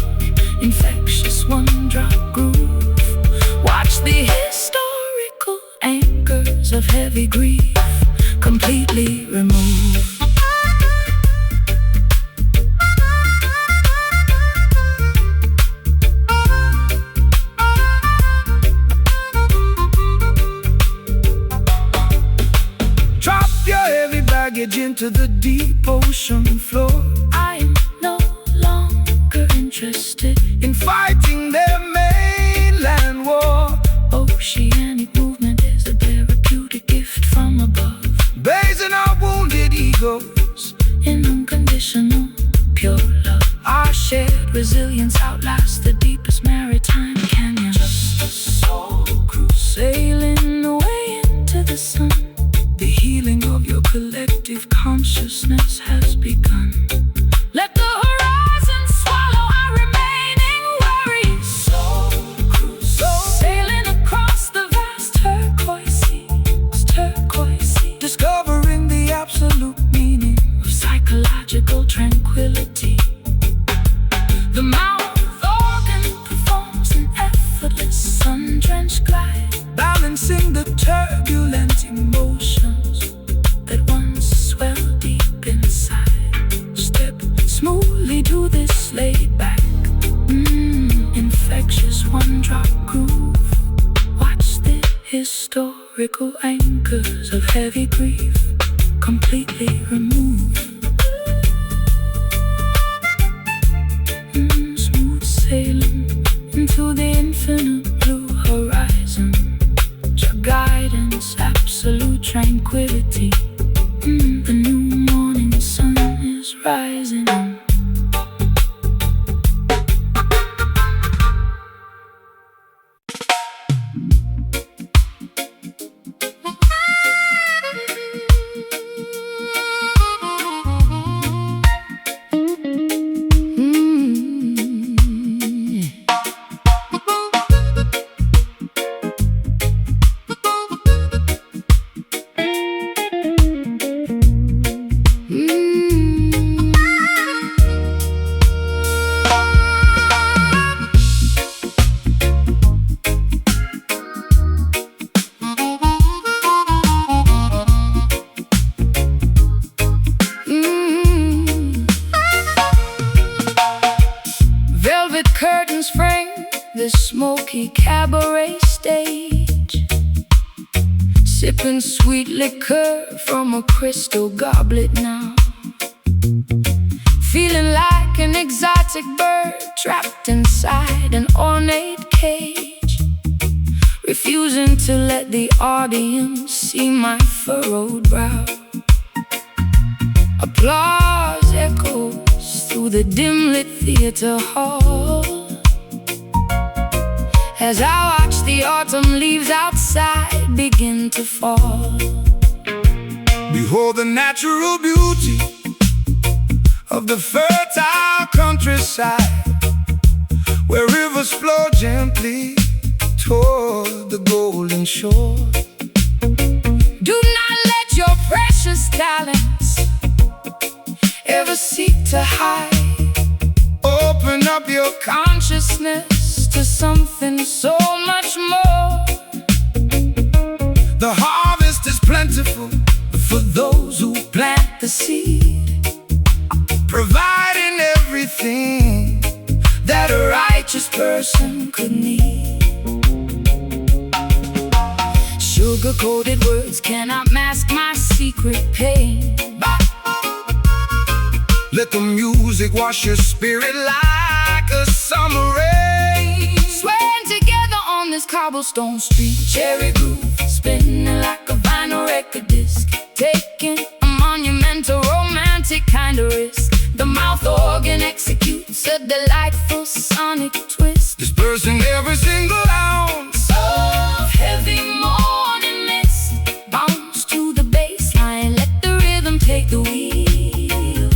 infectious one-drop groove. Watch the historical anchors of heavy grief completely removed. Drop your heavy baggage into the deep ocean floor. I'm no longer interested in fighting their mainland war. Oceanic movement is a therapeutic gift from above, basing our wounded egos in unconditional, pure love. Our shared resilience outlasts the deepest maritime canyon. Just a soul cruise, sailing away into the sun. The healing of your collective consciousness has begun. Let the horizon swallow our remaining worries. Soul cruise, sailing across the vast turquoise sea, discovering the absolute meaning of psychological tranquility. The mouth organ performs an effortless sun-drenched glide, balancing the turbulent emotions that once swelled deep inside. Step smoothly to this laid-back, infectious one-drop groove. Watch the historical lyrical anchors of heavy grief completely removed. Smooth sailing into the infinite blue horizon. Your guidance, absolute tranquility. The new morning sun is rising. Curtains frame this smoky cabaret stage, sipping sweet liquor from a crystal goblet now, feeling like an exotic bird trapped inside an ornate cage, refusing to let the audience see my furrowed brow. Applause echoes through the dim-lit theater hall as I watch the autumn leaves outside begin to fall. Behold the natural beauty of the fertile countryside, where rivers flow gently toward the golden shore. Do not let your precious talents ever seek to hide. Open up your consciousness to something so much more. The harvest is plentiful for those who plant the seed, providing everything that a righteous person could need. Sugar-coated words cannot mask my secret pain. Let the music wash your spirit like a summer rain. Swaying together on this cobblestone street, cherry groove spinning like a vinyl record disc, taking a monumental romantic kind of risk. The mouth organ executes a delightful sonic twist, dispersing every single ounce of heavy morning mist. Bounce to the bass line, let the rhythm take the wheel,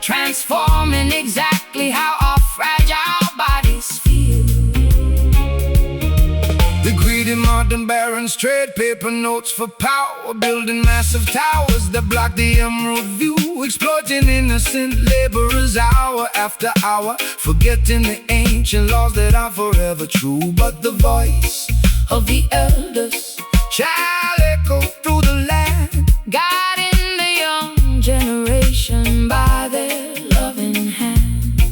transforming exactly how our fragile bodies feel. The greedy modern barons trade paper notes for power, building massive towers that block the emerald view, exploiting innocent laborers hour after hour, forgetting the ancient laws that are forever true. But the voice of the elders shall echo through the land, guiding the young generation by their loving hand.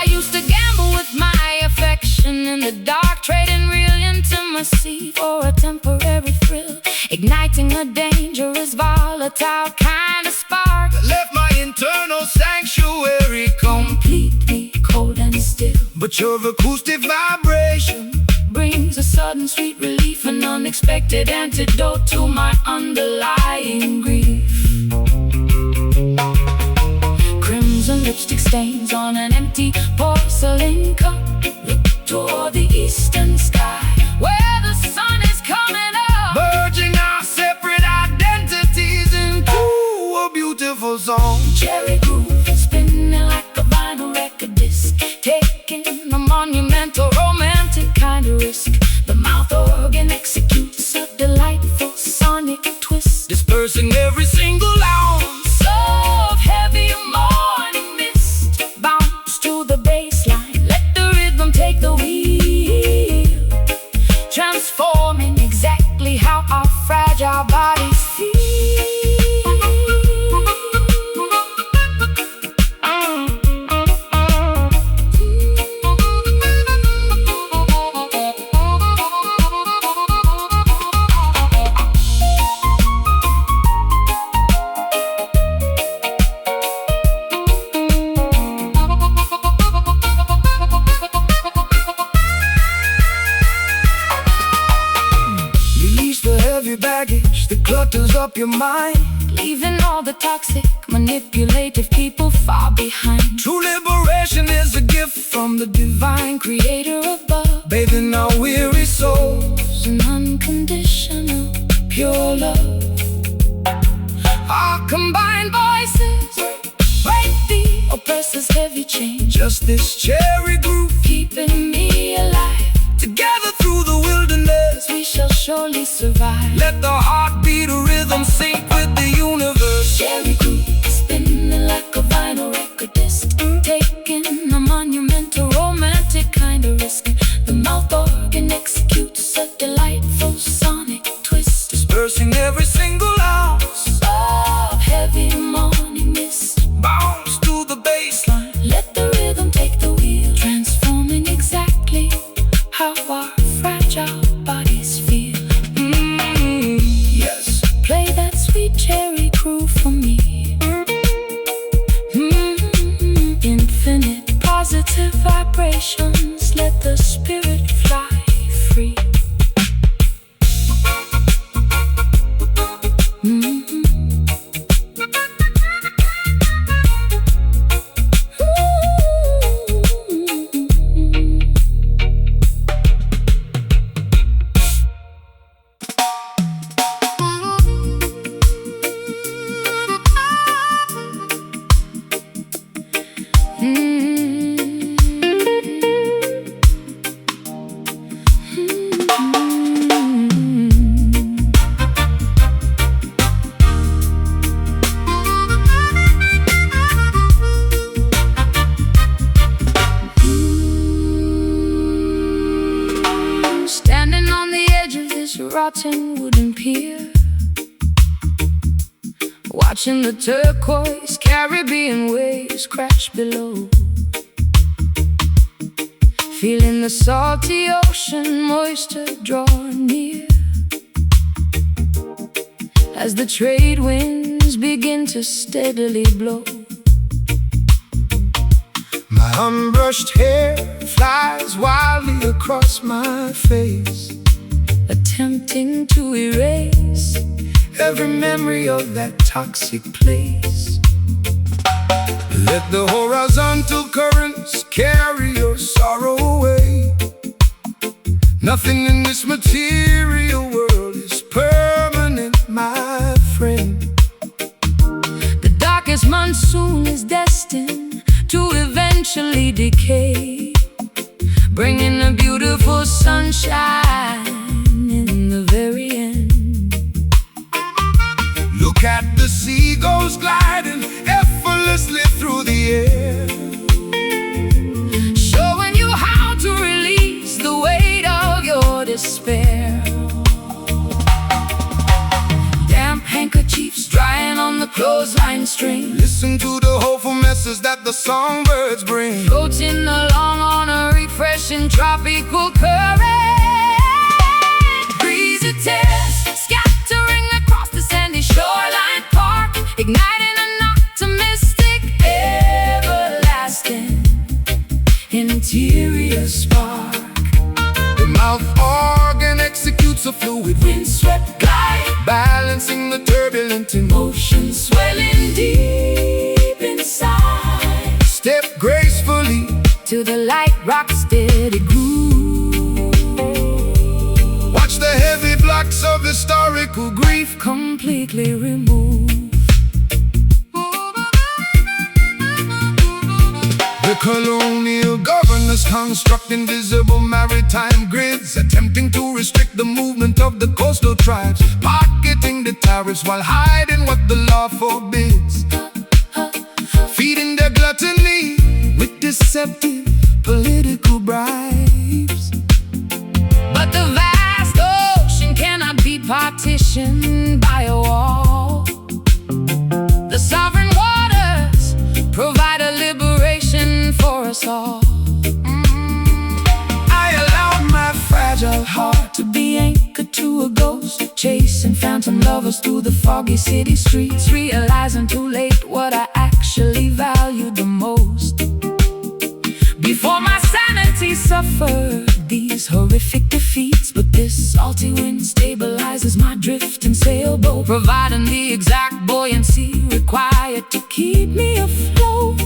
I used to gamble with my affection in the dark, trading real intimacy for a temporary thrill, igniting a dangerous, volatile kind of spark that left my internal sanctuary completely cold and still. But your acoustic vibration brings a sudden sweet relief, an unexpected antidote to my underlying grief. Crimson lipstick stains on an empty porcelain cup. Look toward the eastern sky, where the sun is coming up, merging our separate identities into a beautiful song. Cherry groove spinning like a vinyl record disc, taking a monumental romantic kind of risk. The mouth organ executes a delightful sonic twist, dispersing every single ounce of heavy morning mist. Bounce to the bass line, let the rhythm take the wheel, transforming exactly how our fragile bodies feel. your mind, leaving all the toxic, manipulative people far behind. true liberation is a gift from the divine Creator above, bathing our weary souls an unconditional, pure love. Our combined voices Break the oppressor's heavy chain, just this cherry groove, keeping me alive. together through the wilderness. We shall surely survive. Let the heartbeat rhythm sync with the universe. Cherry groove, spinning like a vinyl record disc, taking a monumental, romantic kind of risk. The mouth organ executes a delightful sonic twist, Dispersing every single ounce, of heavy morning mist. bounce to the baseline. Let the rhythm take the wheel, transforming exactly how our fragile bodies feel. Yes, Play that sweet cherry groove for me. Infinite positive vibrations, let the spirit fly free. Standing on the edge of this rotten wooden pier, watching the turquoise Caribbean waves crash below, feeling the salty ocean moisture draw near, as the trade winds begin to steadily blow. my unbrushed hair flies wildly across my face, Attempting to erase every memory of that toxic place. Let the horizontal currents carry your sorrow away. Nothing in this material world is permanent, my friend. the darkest monsoon is destined to eventually decay, bringing a beautiful sunshine in the very end. Look at the seagulls gliding effortlessly through the air, Showing you how to release the weight of your despair. Damp handkerchiefs drying on the clothesline string, listen to the hopeful message that the songbirds bring. floating along on a refreshing tropical current. Breezy tears scattering across the sandy shoreline park, igniting an optimistic, everlasting interior spark. The mouth organ executes a fluid Windswept glide, balancing the turbulent emotion. motion swelling deep inside, Step gracefully to the light rock steady groove. Watch the heavy blocks of historical grief Completely removed. The colonial governors construct invisible maritime grids, attempting to restrict the movement of the coastal tribes, pocketing the tariffs while hiding what the law forbids, feeding their gluttony with deceptive political bribes. But the vast ocean cannot be partitioned by a wall. The sovereign waters provide a liberation for us all. I allowed my fragile heart To be anchored to a ghost, chasing phantom lovers through the foggy city streets, realizing too late what I actually valued the most. Before my sanity suffered these face horrific defeats, but this salty wind stabilizes my drift and sailboat, providing the exact buoyancy required to keep me afloat.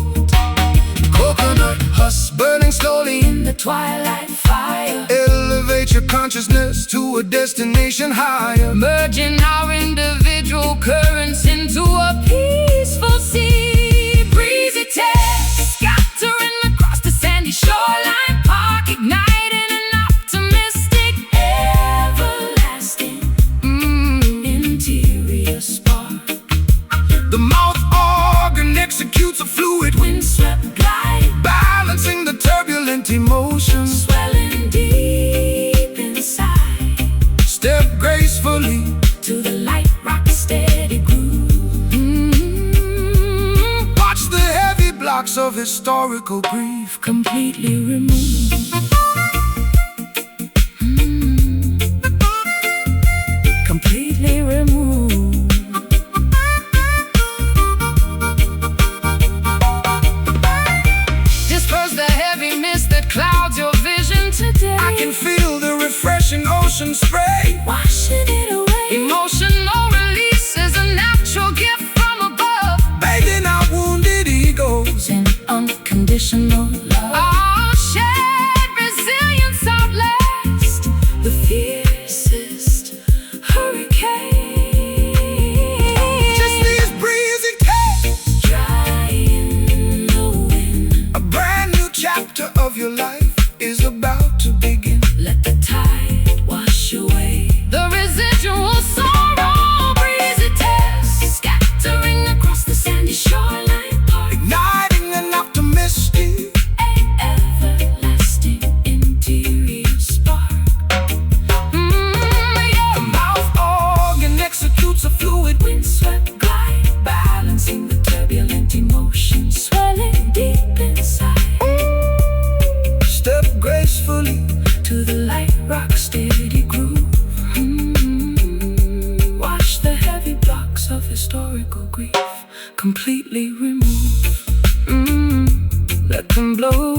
Coconut husk burning slowly In the twilight fire, elevate your consciousness to a destination higher. merging our individual currents into a peaceful sea. Breezy tests scattering across the sandy shoreline park, igniting an optimistic, everlasting interior spark. The mouth organ executes a fluid, Windswept glide, balancing the turbulent emotions. swelling deep inside, Step gracefully to the light rock steady groove. watch the heavy blocks of historical grief Completely removed. Completely removed. Disperse the heavy mist that clouds your vision today. I can feel the refreshing ocean spray, washing it away. emotional release is a natural gift from above, bathing our wounded egos. And unconditional love. Our shared resilience outlast the fiercest hurricane. Just these breezy takes, dry in the wind. a brand new chapter of your life is about to begin. Let the tide wash away the residual sorrow. Breezy tests scattering across the sandy shoreline park, Igniting an optimistic, everlasting interior spark. the mouth organ executes a fluid, Windswept glide, balancing the turbulent emotions, swelling deep inside, step gracefully to the light rock steady groove. Watch the heavy blocks of historical grief completely remove. Let them blow